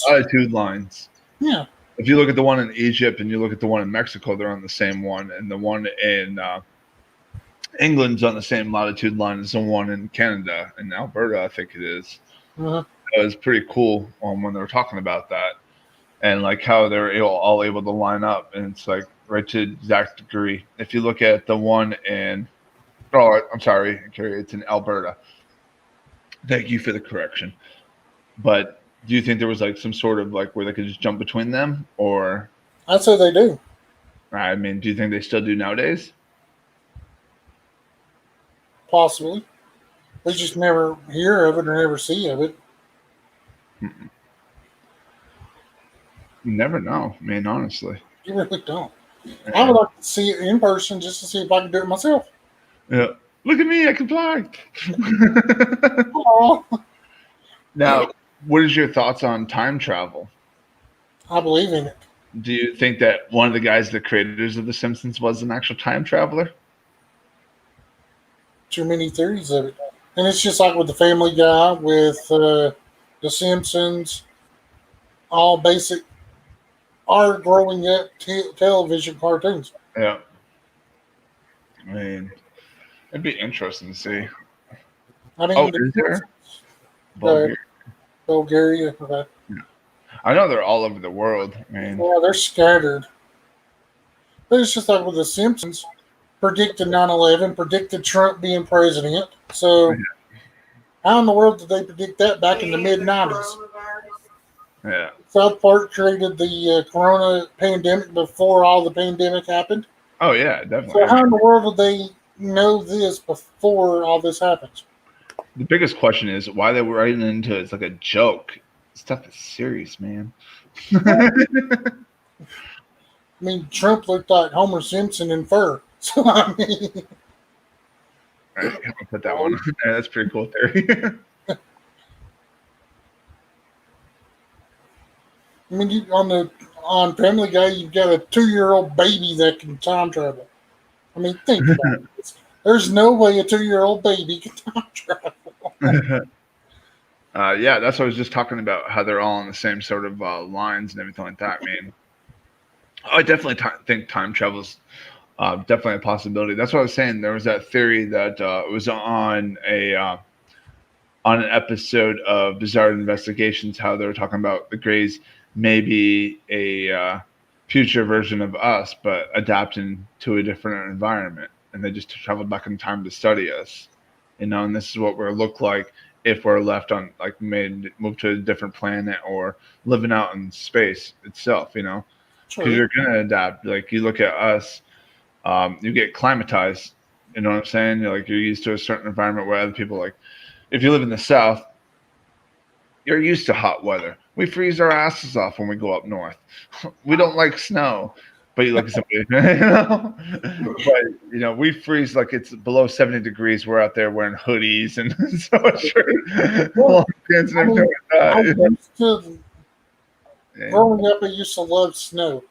latitude lines. Yeah. If you look at the one in Egypt and you look at the one in Mexico, they're on the same one, and the one in England's on the same latitude line as the one in Canada and Alberta, I think it is. Uh-huh. It was pretty cool when they were talking about that, and like how they're all able to line up, and it's like right to exact degree. If you look at the one in, I'm sorry, Carrie, it's in Alberta. Thank you for the correction. But do you think there was like some sort of like where they could just jump between them, or? I'd say they do. I mean, do you think they still do nowadays? Possibly. We just never hear of it or never see of it. You never know. I mean, honestly. You really don't. I would like to see it in person just to see if I can do it myself. Yeah. Look at me, I can fly. Oh, Now, what is your thoughts on time travel? I believe in it. Do you think that one of the guys, the creators of The Simpsons, was an actual time traveler? Too many theories of it. And it's just like with the Family Guy, with The Simpsons, all basic are growing up television cartoons. Yeah. I mean, it'd be interesting to see. I mean, Oh, is there? Bulgaria. Okay. I know they're all over the world. I mean, Yeah, they're scattered. But it's just like with The Simpsons, predicted 9/11, predicted Trump being president. So, how in the world did they predict that back in the mid-90s? yeah. South Park created the corona pandemic before all the pandemic happened. Oh, yeah, definitely. So, how in the world did they know this before all this happens? The biggest question is why they were writing into it. It's like a joke. Stuff is serious, man. I mean, Trump looked like Homer Simpson in fur. So, I mean, All right, I'll put that one. Yeah, that's a pretty cool theory. I mean, on Family Guy, you've got a 2-year-old baby that can time travel. I mean, think about it. There's no way a 2-year-old baby can time travel. Yeah, that's what I was just talking about, how they're all on the same sort of lines and everything like that. I mean, I definitely think time travel's definitely a possibility. That's what I was saying. There was that theory that was on an episode of Bizarre Investigations, how they were talking about the Greys maybe a future version of us, but adapting to a different environment, and they just traveled back in time to study us, and this is what we're look like if we're left on, like, move to a different planet or living out in space itself, because you're gonna adapt. Like, you look at us, you get climatized, you know what I'm saying? You're used to a certain environment where other people, like, if you live in the South, you're used to hot weather. We freeze our asses off when we go up north. We don't like snow, but you look at somebody, but we freeze like it's below 70 degrees. We're out there wearing hoodies and sweatshirts, long pants, and everything Growing up, I used to love snow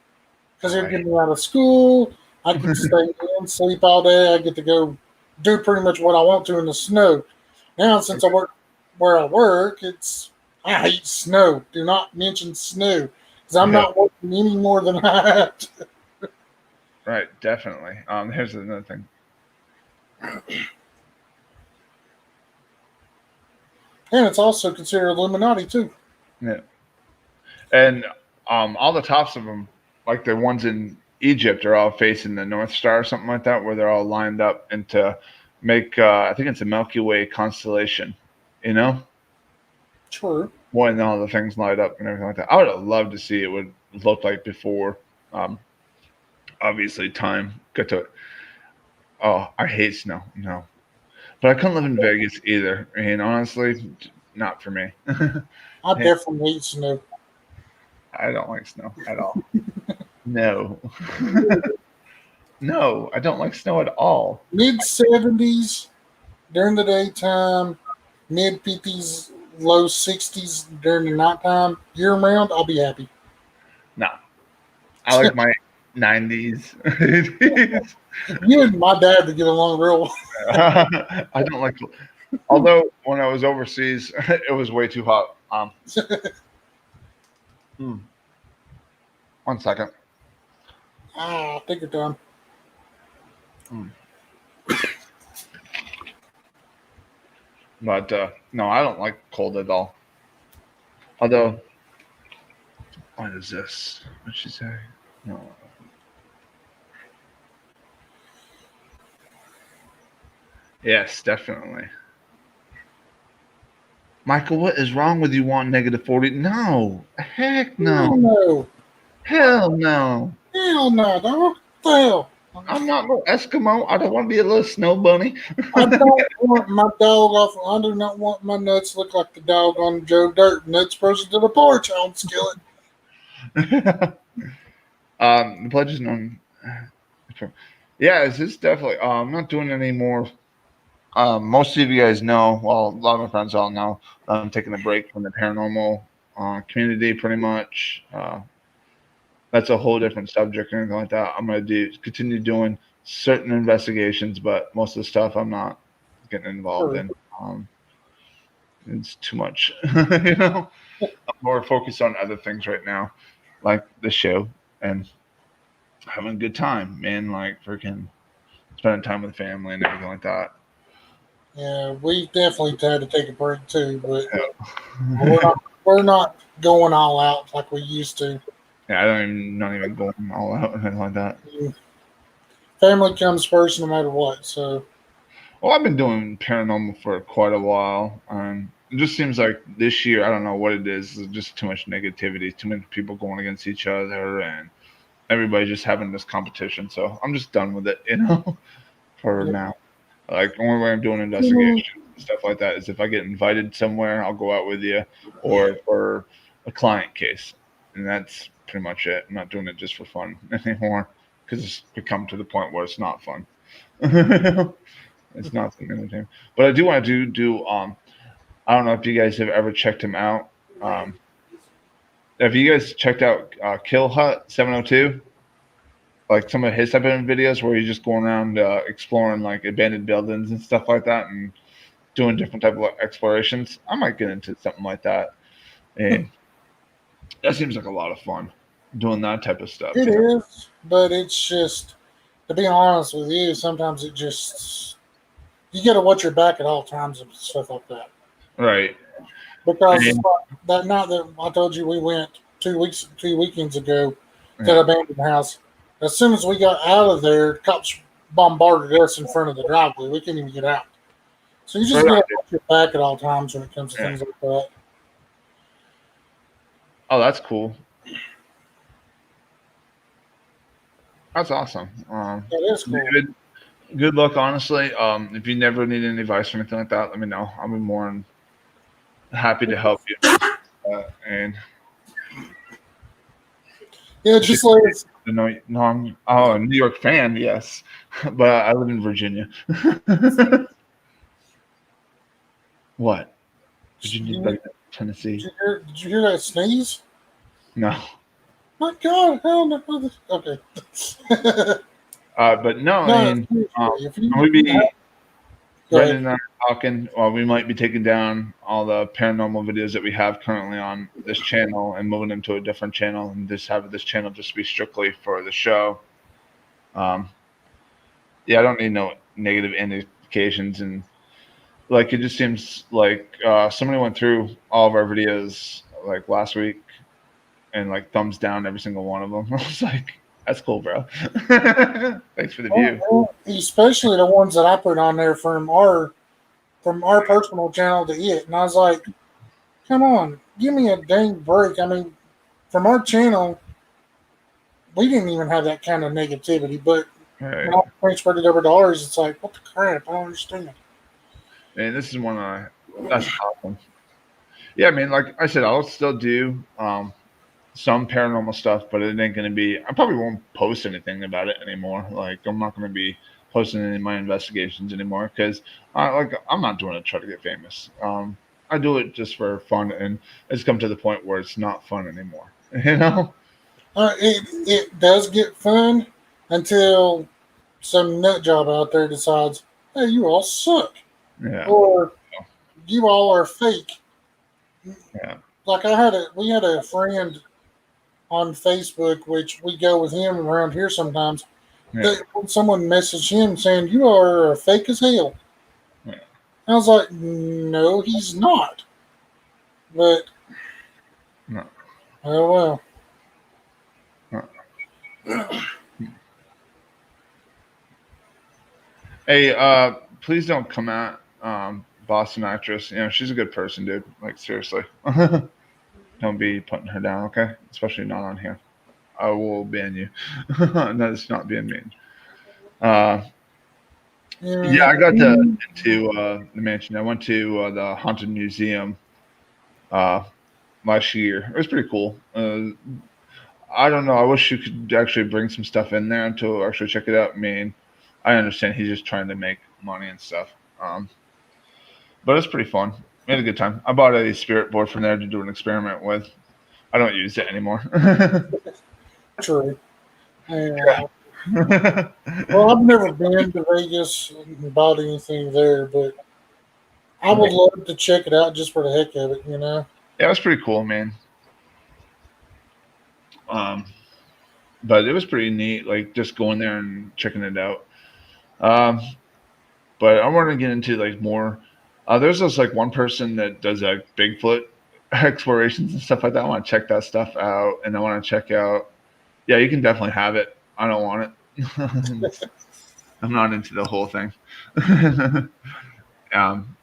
because it would get me out of school. I could stay in, sleep all day. I get to go do pretty much what I want to in the snow. Now, since I work where I work, I hate snow. Do not mention snow because I'm not working any more than I have to. Right, definitely. Here's another thing. And it's also considered Illuminati too. Yeah. And all the tops of them, like the ones in Egypt, are all facing the North Star or something like that, where they're all lined up and to make, I think it's a Milky Way constellation, True. When all the things light up and everything like that. I would have loved to see it would look like before, obviously, time got to it. Oh, I hate snow. No. But I couldn't live in Vegas either. And honestly, not for me. I definitely hate snow. I don't like snow at all. No. No, I don't like snow at all. Mid-70s during the daytime, mid-50s, low 60s during the nighttime, year-round, I'll be happy. No. I like my 90s. You and my dad to get along real well. I don't like. Although when I was overseas, it was way too hot Hmm. 1 second. Take your time. But no, I don't like cold at all. Although, what is this? What'd she say? No. Yes, definitely. Michael, what is wrong with you wanting -40? No. Heck Hell no. no. Hell no. Hell no, dog. What the hell? I'm not no Eskimo. I don't want to be a little snow bunny. I don't want my dog off. I do not want my nuts to look like the dog on Joe Dirt. Nuts person to the porch on skillet. The pledge is known. Yeah, it's just definitely. I'm not doing any more. Most of you guys know. Well, a lot of my friends all know. I'm taking a break from the paranormal community, pretty much. That's a whole different subject or anything like that. I'm gonna continue doing certain investigations, but most of the stuff I'm not getting involved in. It's too much, you know. I'm more focused on other things right now, like the show and having a good time, man. Like freaking spending time with the family and everything like that. Yeah, we definitely had to take a break too, but Yeah, we're not going all out like we used to. I don't even not even going all out or anything like that. Family comes first no matter what. So Well, I've been doing paranormal for quite a while. It just seems like this year, I don't know what it is. There's just too much negativity, too many people going against each other, and everybody just having this competition. So I'm just done with it, you know, for now. Like, the only way I'm doing investigations and stuff like that is if I get invited somewhere, I'll go out with you, or for a client case. And that's pretty much it. I'm not doing it just for fun anymore because it's become to the point where it's not fun. It's not something entertaining. But I do want to do I don't know if you guys have ever checked him out. Have you guys checked out Kill Hut 702? Like some of his type of videos where he's just going around exploring like abandoned buildings and stuff like that and doing different type of explorations. I might get into something like that. And that seems like a lot of fun doing that type of stuff. it is, but it's just, to be honest with you, sometimes it just, you got to watch your back at all times and stuff like that. Right. Because And- that night that I told you we went 2 weekends ago to Yeah. the abandoned house, as soon as we got out of there, cops bombarded us in front of the driveway. We couldn't even get out. So you just Right. got to watch your back at all times when it comes to Yeah. things like that. Oh, that's cool. That's awesome. That is cool. Good luck, honestly. If you never need any advice or anything like that, let me know. I'll be more than happy to help you. And Yeah, just like it's, no, I'm a New York fan, yes, but I live in Virginia. What? Virginia, better than Tennessee? did you hear that sneeze? No. My God, hell no. Okay. But no, I mean, seriously, if you maybe go Brendan ahead. and I are talking. We might be taking down all the paranormal videos that we have currently on this channel and moving them to a different channel, and just have this channel just be strictly for the show. Yeah, I don't need no negative indications, and like it just seems like somebody went through all of our videos like last week and like thumbs down every single one of them. I was like, that's cool, bro. Thanks for the view. Well, especially the ones that I put on there from our personal channel to it. And I was like, come on, give me a dang break. I mean, from our channel, we didn't even have that kind of negativity, but Right. when I transferred it over to ours, it's like, what the crap? I don't understand. And this is one of that's awesome. Yeah, I mean, like I said, I'll still do some paranormal stuff, but it ain't gonna be. I probably won't post anything about it anymore. Like I'm not gonna be posting any of my investigations anymore because I'm not doing it to try to get famous. I do it just for fun, and it's come to the point where it's not fun anymore. You know? It does get fun until some nut job out there decides, hey, you all suck. Yeah. Or you all are fake. Yeah. Like we had a friend on Facebook, which we go with him around here sometimes. Yeah. That when someone messaged him saying, "You are fake as hell," Yeah. I was like, "No, he's not." But No. oh well. No. Hey, please don't come at Boston actress. You know, she's a good person, dude. Like seriously. Don't be putting her down, okay? Especially not on here. I will ban you. That's not being mean. Uh, yeah, Yeah, I got into the mansion. I went to the haunted museum uh, last year. It was pretty cool. I don't know. I wish you could actually bring some stuff in there to actually check it out. I mean, I understand he's just trying to make money and stuff. Um, but it's pretty fun. We had a good time. I bought a spirit board from there to do an experiment with. I don't use it anymore. true. Yeah. Well, I've never been to Vegas and bought anything there, but I would love to check it out just for the heck of it. Yeah, it was pretty cool, man. Um, but it was pretty neat, like just going there and checking it out. Um, but I want to get into like more. There's this like one person that does like Bigfoot explorations and stuff like that. I want to check that stuff out, and I want to check out. Yeah, you can definitely have it. I don't want it. I'm not into the whole thing. um,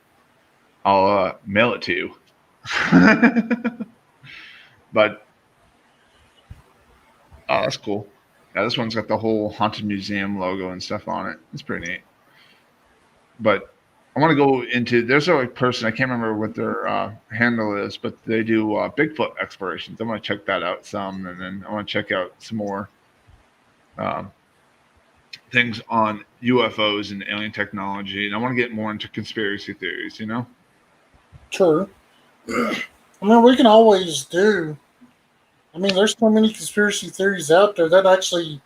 I'll mail it to you. But oh, that's cool. Yeah, this one's got the whole haunted museum logo and stuff on it. It's pretty neat. But I want to go into there's a person I can't remember what their handle is, but they do Bigfoot explorations. I want to check that out some, and then I want to check out some more um, things on UFOs and alien technology, and I want to get more into conspiracy theories. You know? True. I mean, we can always do. I mean, there's so many conspiracy theories out there that actually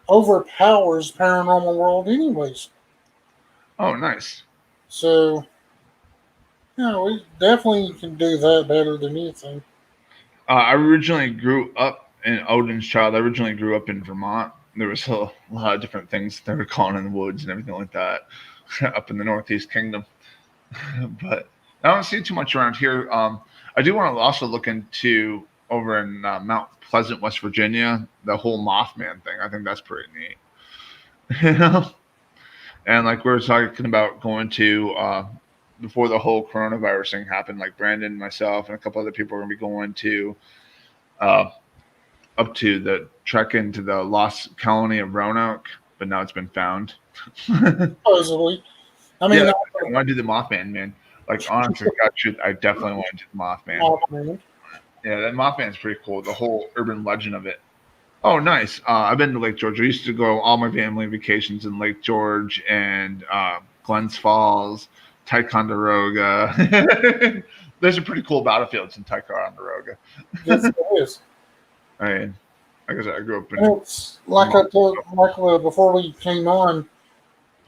overpowers paranormal world, anyways. Oh, nice. So, yeah, we definitely can do that better than anything. I originally grew up in Odin's Child. I originally grew up in Vermont. There was a lot of different things they were calling in the woods and everything like that up in the Northeast Kingdom. But I don't see too much around here. I do want to also look into over in Mount Pleasant, West Virginia, the whole Mothman thing. I think that's pretty neat. You know? And like we were talking about going to before the whole coronavirus thing happened, like Brandon, myself, and a couple other people are going to be going to uh, up to the trek into the lost colony of Roanoke, but now it's been found. Supposedly. I mean, Yeah, I want to do the Mothman, man. Like honestly, God, shoot, I definitely want to do the Mothman. man. Yeah, that Mothman is pretty cool. The whole urban legend of it. Oh, nice. I've been to Lake George. I used to go all my family vacations in Lake George and Glens Falls, Ticonderoga. There's some pretty cool battlefields in Ticonderoga. Yes, it is. I mean, like I said, I grew up in. And it's like I told Michael before we came on.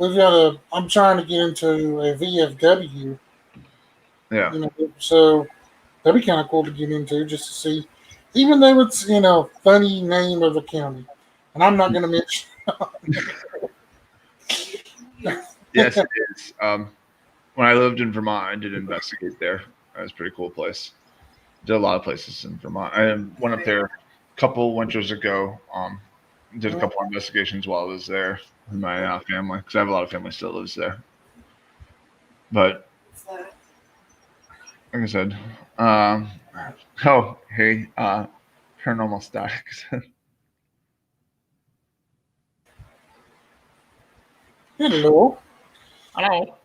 I'm trying to get into a VFW. Yeah. So that'd be kind of cool to get into just to see, even though it's funny name of a county, and I'm not going to mention. Yes, it is. When I lived in Vermont, I did investigate there. That was a pretty cool place. Did a lot of places in Vermont. I went up there a couple winters ago. Did a couple investigations while I was there with my family because I have a lot of family still lives there. But like I said, oh hey, paranormal statics. Hello. Hello.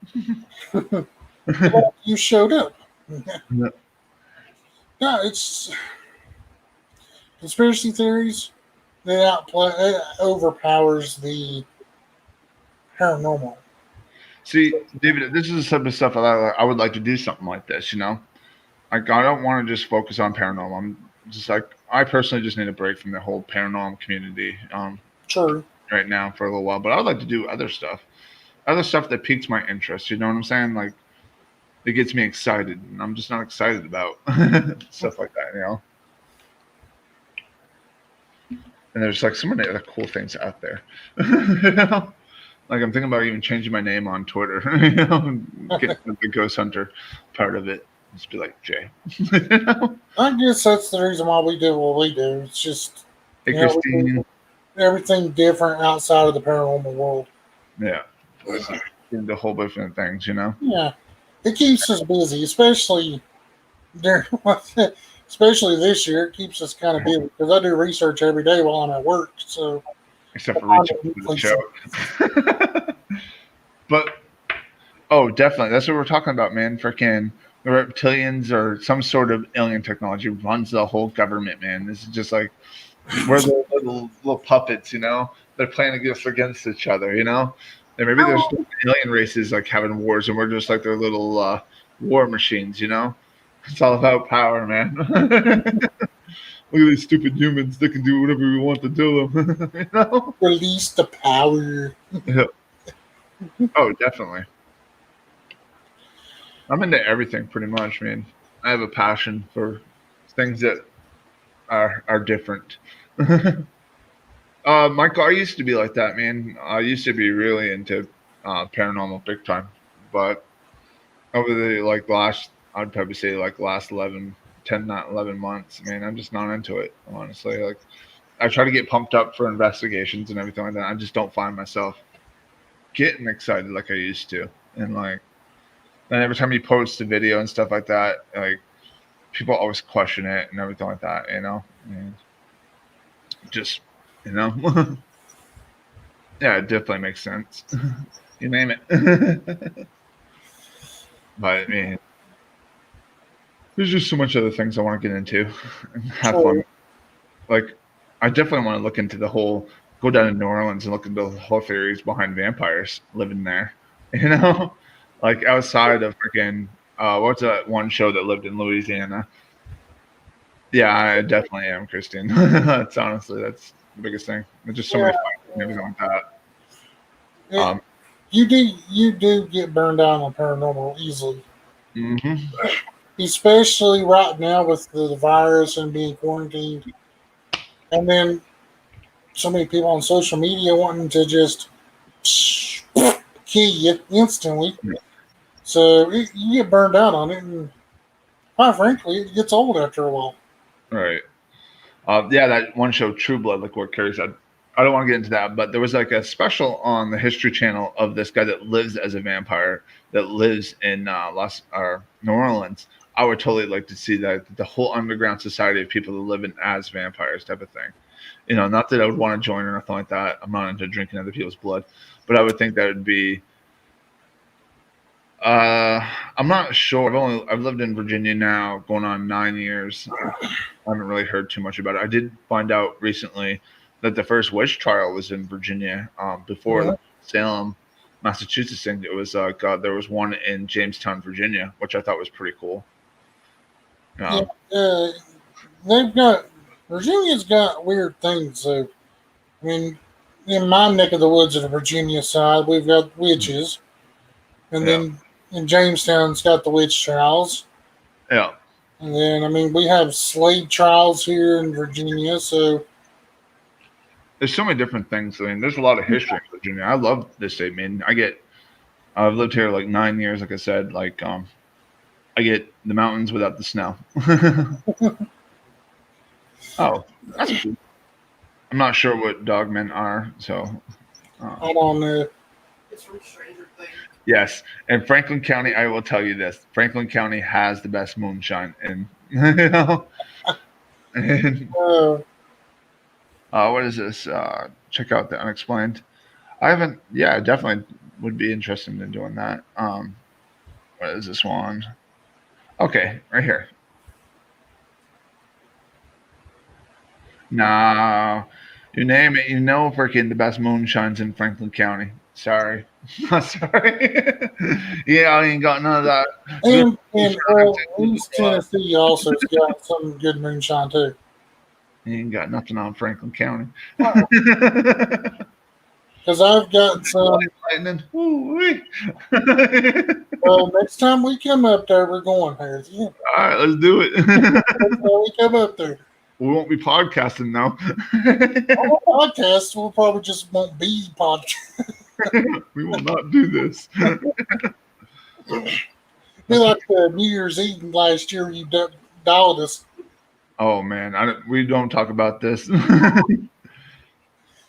You showed up. Yeah. No, it's conspiracy theories. It overpowers the paranormal. See, David, this is the type of stuff I would like to do something like this. Like I don't want to just focus on paranormal. I'm just like I personally just need a break from the whole paranormal community True. right now for a little while. But I would like to do other stuff that piques my interest. You know what I'm saying? Like it gets me excited, and I'm just not excited about stuff like that, you know. And there's like so many other cool things out there. You know? Like I'm thinking about even changing my name on Twitter, you know, and getting the Ghost Hunter part of it. Just be like Jay. You know? I guess that's the reason why we do what we do. It's just Hey you know, Christine. everything different outside of the paranormal world. Yeah. Into a whole bunch of different things, you know. Yeah, it keeps us busy, especially during, especially this year. It keeps us kind of busy because I do research every day while I'm at work. So, Except for reaching for the show. But oh, definitely. That's what we're talking about, man. Freaking the reptilians or some sort of alien technology runs the whole government, man. This is just like we're the little puppets, you know. They're playing against each other, you know. And maybe there's alien races like having wars, and we're just like their little war machines, you know. It's all about power, man. Look at these stupid humans. They can do whatever we want to do them, you know. release the power. Yeah. Oh, definitely. I'm into everything pretty much, man. I have a passion for things that are different. Michael, I used to be like that, man. I used to be really into paranormal big time, but over the like last, I'd probably say like last 11 months, man, I'm just not into it, honestly. Like, I try to get pumped up for investigations and everything like that. I just don't find myself getting excited like I used to, and like. And every time you post a video and stuff like that, like people always question it and everything like that, you know. And just, you know, yeah, it definitely makes sense. You name it. But I mean, there's just so much other things I want to get into and have fun. Like, I definitely want to look into the whole, go down to New Orleans and look into the whole theories behind vampires living there, you know. Like outside of freaking what's that one show that lived in Louisiana? Yeah, I definitely am, Christine. That's the biggest thing. There's just so many fights and everything like that. You do get burned out on paranormal easily, Mm-hmm. especially right now with the virus and being quarantined, and then so many people on social media wanting to just kill you instantly. Yeah. So you get burned out on it, and quite frankly, it gets old after a while. Right. Yeah, that one show, True Blood, like what Carrie said. I don't want to get into that, but there was like a special on the History Channel of this guy that lives as a vampire that lives in New Orleans. I would totally like to see that the whole underground society of people that live in as vampires type of thing. You know, not that I would want to join or nothing like that. I'm not into drinking other people's blood, but I would think that would be. I'm not sure. I've lived in Virginia now, going on 9 years. I haven't really heard too much about it. I did find out recently that the first witch trial was in Virginia. Before the Salem, Massachusetts thing, it was there was one in Jamestown, Virginia, which I thought was pretty cool. Virginia's got weird things. So, I mean, in my neck of the woods of the Virginia side, we've got witches, and then in Jamestown's got the witch trials. Yeah. And then, I mean, we have slave trials here in Virginia, so there's so many different things. I mean, there's a lot of history in Virginia. I love this state, man. I've lived here like 9 years, like I said. Like, I get the mountains without the snow. Oh, that's cool. I'm not sure what dogmen are, so. I don't know. It's from Stranger Things. Yes, and Franklin County, I will tell you this: Franklin County has the best moonshine, and you know. And, what is this? Check out the Unexplained. I haven't. Yeah, I definitely would be interested in doing that. What is this one? Okay, right here. No, you name it. You know, freaking the best moonshines in Franklin County. Sorry. Sorry. Yeah, I ain't got none of that. And East Tennessee also's got some good moonshine too. You ain't got nothing on Franklin County. Because I've got some. Lightning. Ooh-wee. Well, next time we come up there, we're going there. Yeah, All right, let's do it. next time we come up there. We won't be podcasting now. Our podcast will probably just won't be podcast. We will not do this. Be like the New Year's Eve last year you dialed us. Oh man, we don't talk about this.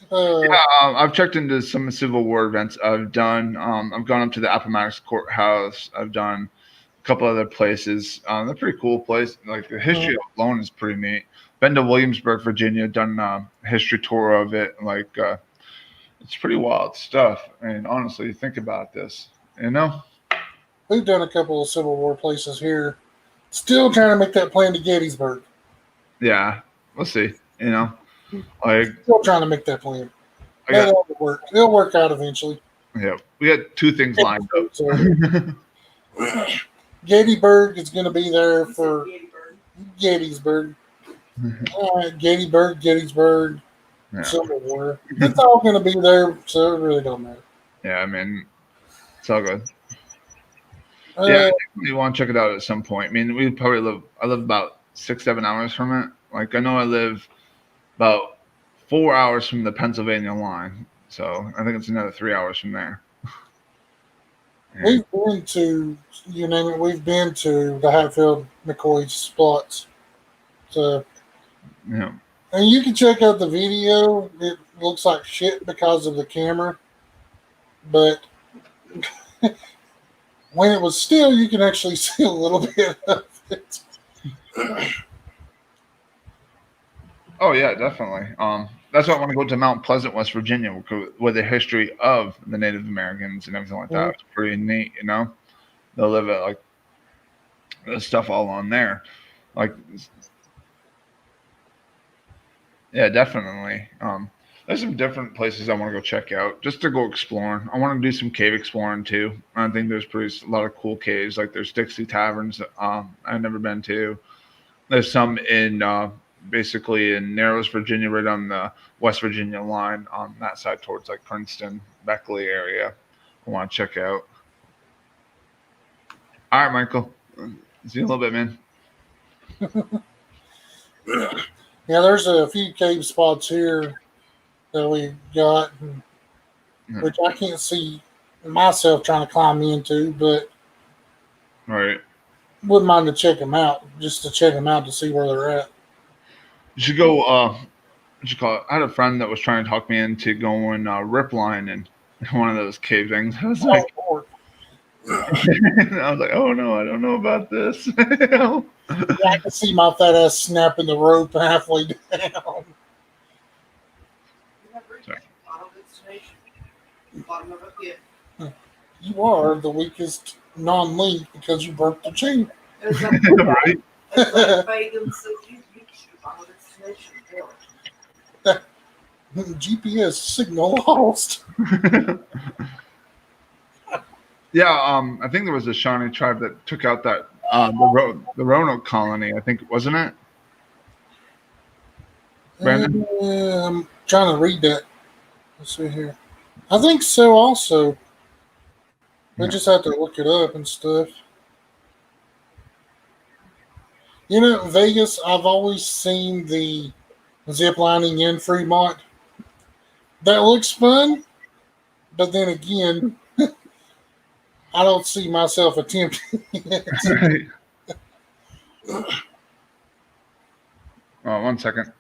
Uh, I've checked into some Civil War events I've done. I've gone up to the Appomattox Courthouse. I've done a couple other places. They're pretty cool place. Like the history alone is pretty neat. Been to Williamsburg, Virginia. Done a history tour of it. Like it's pretty wild stuff. And honestly, think about this. You know? We've done a couple of Civil War places here. Still trying to make that plan to Gettysburg. Yeah. We'll see. You know? Like Still trying to make that plan. I got, That'll work. It'll work out eventually. yeah. We got two things lined up. So, Gettysburg is going to be there for Gettysburg. Gettysburg. Gettysburg, Yeah. Civil War. It's all going to be there, so it really don't matter. Yeah, I mean, it's all good. Uh, Yeah, you want to check it out at some point. I mean, I live about 6-7 hours from it. Like, I know I live about 4 hours from the Pennsylvania line. So I think it's another 3 hours from there. Yeah. We've been to, you name it, we've been to the Hatfield McCoy spots. So, Yeah. and you can check out the video. It looks like shit because of the camera. But when it was still, you can actually see a little bit of it. Oh, yeah, definitely. That's why I want to go to Mount Pleasant, West Virginia, where the history of the Native Americans and everything like that. It's pretty neat, you know? They'll live it like the stuff all on there. Like, yeah, definitely. There's some different places I want to go check out just to go exploring. I want to do some cave exploring too. I think there's a lot of cool caves. Like there's Dixie Taverns. I've never been to. There's some in basically in Narrows, Virginia, right on the West Virginia line on that side towards like Princeton, Beckley area. I want to check out. All right, Michael. See you in a little bit, man. Yeah, there's a few cave spots here that we got, which I can't see myself trying to climb into, but All right. wouldn't mind to check them out, just to check them out to see where they're at. You should go. What you call it? I had a friend that was trying to talk me into going ripline in one of those cave things. I was like, Lord. oh no, I don't know about this. Yeah, I can see my fat ass snapping the rope halfway down. You have reached final destination. Bottom of it pit. You are the weakest non-link because you broke the chain. It's like, Right? it's like Fagan says you reached your final destination. Really. GPS signal lost. Yeah, I think there was a Shawnee tribe that took out that the Roanoke colony. I think wasn't it? Brandon? I'm trying to read that. Let's see here. I think so also. We Yeah. just have to look it up and stuff. You know, Vegas, I've always seen the zip lining in Fremont. That looks fun, but then again, I don't see myself attempting it. Oh, 1 second.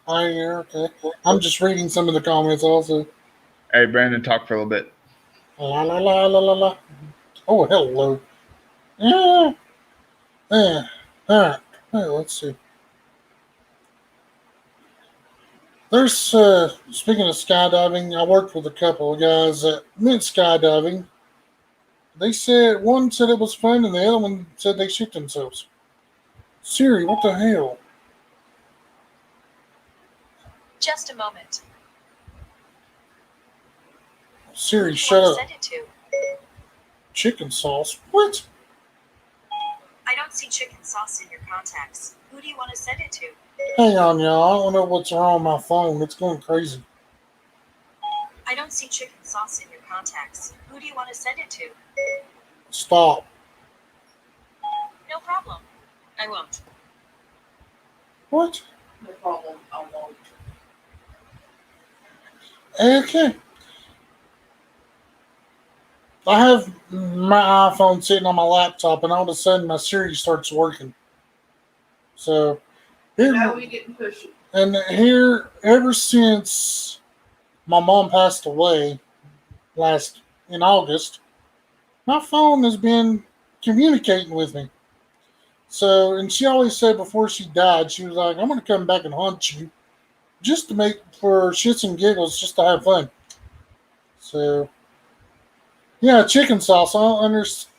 Oh, yeah, okay. I'm just reading some of the comments also. Hey, Brandon, talk for a little bit. La la la la la la. Oh, hello. Yeah. Yeah. All right. Hey, let's see. There's speaking of skydiving, I worked with a couple of guys that went skydiving. They said one said it was fun, and the other one said they shit themselves. Siri, what the hell? Just a moment. Siri, shut up. Send it to. Chicken sauce. What? I don't see chicken sauce in your contacts. Who do you want to send it to? Hang on, y'all. I don't know what's wrong with my phone. It's going crazy. I don't see chicken sauce in your contacts. Who do you want to send it to? Stop. I won't. What? No problem, I won't. Okay. I have my iPhone sitting on my laptop, and all of a sudden my Siri starts working. So here, Now we getting pushy. and here, ever since my mom passed away in August, my phone has been communicating with me. So, and she always said before she died, she was like, "I'm going to come back and haunt you, just to make for shits and giggles, just to have fun." So, yeah, chicken sauce. I don't understand.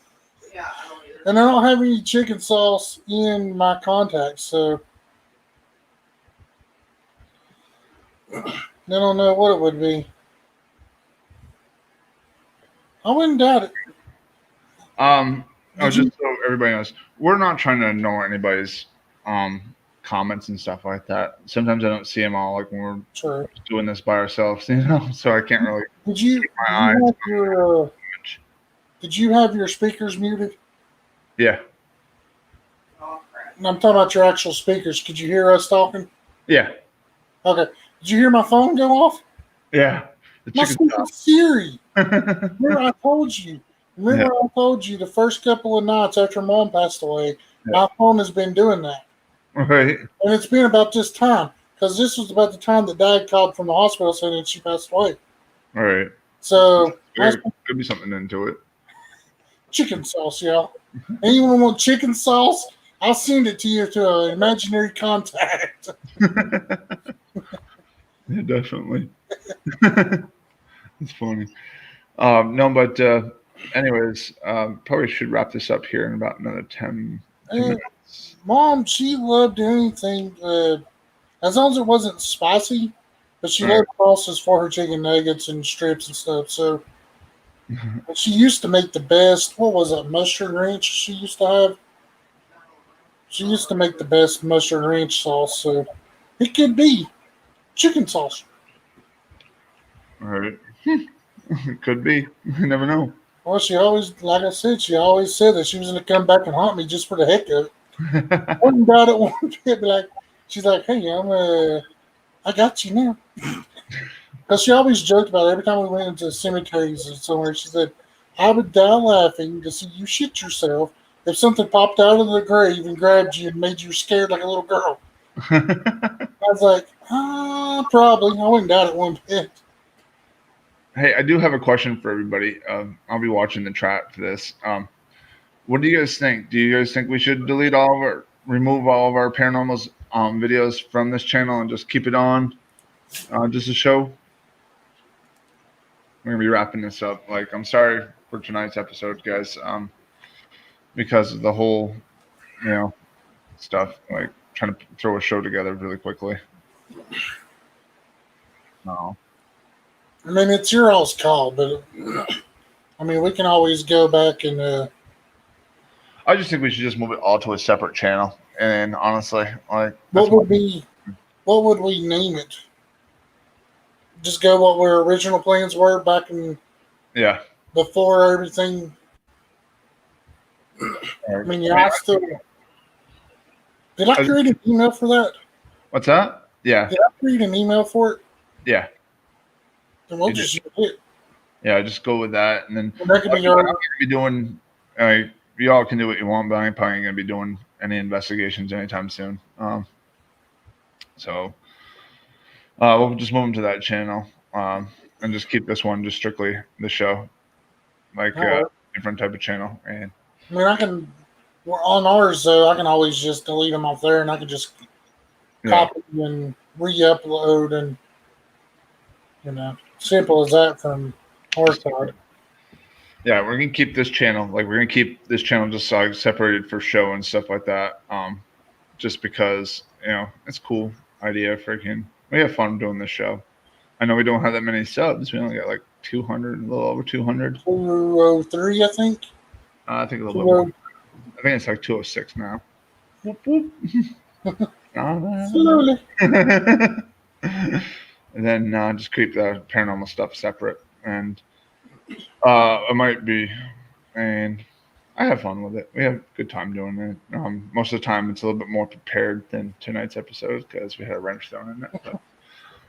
Yeah, I don't either. And I don't have any chicken sauce in my contacts, so I don't know what it would be. I wouldn't doubt it. Just so everybody knows, we're not trying to ignore anybody's comments and stuff like that. Sometimes I don't see them all, like when we're Sure. doing this by ourselves, so I can't really. Did you, my eyes. did you have your speakers muted? Yeah, Oh, crap. And I'm talking about your actual speakers. Could you hear us talking? yeah, Okay. Did you hear my phone go off? yeah. The My chicken stupid Siri. stuff. Remember I told you. Remember I told you the first couple of nights after Mom passed away, my phone has been doing that. Right. And it's been about this time. Because this was about the time that Dad called from the hospital saying that she passed away. All right. So, There could be something into it. chicken sauce, y'all. Anyone want chicken sauce? I'll send it to you to an imaginary contact. Yeah, definitely. It's funny. No, but anyways, probably should wrap this up here in about another 10 minutes. Mom, she loved anything, as long as it wasn't spicy, but she Right. loved sauces for her chicken nuggets and strips and stuff. So, but she used to make the best, what was that, mustard ranch she used to have? She used to make the best mustard ranch sauce, so it could be chicken sauce. All right. It could be. You never know. Well, she always, like I said, she always said that she was going to come back and haunt me just for the heck of it. One about it one bit, be like, she's like, "Hey, I got you now." Because she always joked about it. Every time we went into cemeteries or somewhere, she said, "I would die laughing to see you shit yourself if something popped out of the grave and grabbed you and made you scared like a little girl." I was like, probably. I wouldn't doubt it one bit. Hey, I do have a question for everybody. I'll be watching the chat for this. What do you guys think? Do you guys think we should remove all of our paranormal videos from this channel and just keep it on just a show? We're gonna be wrapping this up. Like, I'm sorry for tonight's episode, guys, because of the whole, stuff. Like, trying to throw a show together really quickly. No. I mean, it's your all's call, but I mean, we can always go back and. I just think we should just move it all to a separate channel. And honestly, like, What would we name it? Just go what our original plans were back in before everything. I mean, yeah, I still. Did I create an email for that? What's that? Yeah. Did I create an email for it? Yeah. Then we'll just use it. Yeah, just go with that, and then That could be I'm not gonna be doing. You all can do what you want, but I'm probably gonna be doing any investigations anytime soon. So we'll just move them to that channel, and just keep this one just strictly the show, like different type of channel. And I mean, we're on ours, though. I can always just delete them off there, and I can just copy and re-upload, and simple as that from our side. Yeah, we're gonna keep this channel. Like, we're gonna keep this channel just like separated for show and stuff like that. Just because it's a cool idea. We have fun doing this show. I know we don't have that many subs. We only got like 200, a little over 200. 203, I think. I think a little bit more. I think it's like 206 now. Slowly. And then just keep the paranormal stuff separate. And I might be, and I have fun with it. We have a good time doing it. Most of the time, it's a little bit more prepared than tonight's episode because we had a wrench thrown in it. But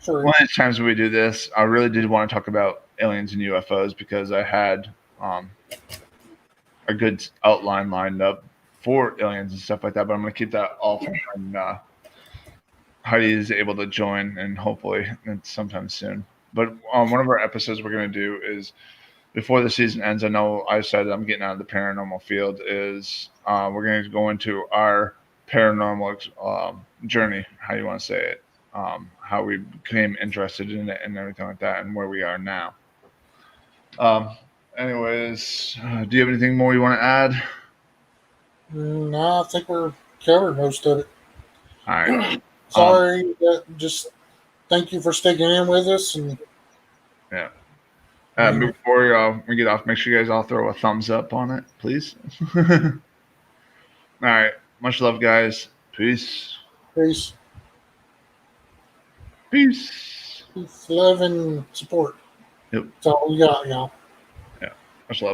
Sure. one of the times we do this, I really did want to talk about aliens and UFOs because I had a good outline lined up for aliens and stuff like that. But I'm going to keep that off when Heidi is able to join, and hopefully it's sometime soon. But one of our episodes we're going to do is before the season ends. I know I said I'm getting out of the paranormal field. Is we're going to go into our paranormal journey, how you want to say it, how we became interested in it, and everything like that, and where we are now. Anyways, do you have anything more you want to add? No, I think we're covered most of it. All right. Sorry, just thank you for sticking in with us. And Yeah. Before we get off, make sure you guys all throw a thumbs up on it, please. All right. Much love, guys. Peace. peace, Peace. love, and support. Yep. That's all we got, y'all. Yeah. Much love.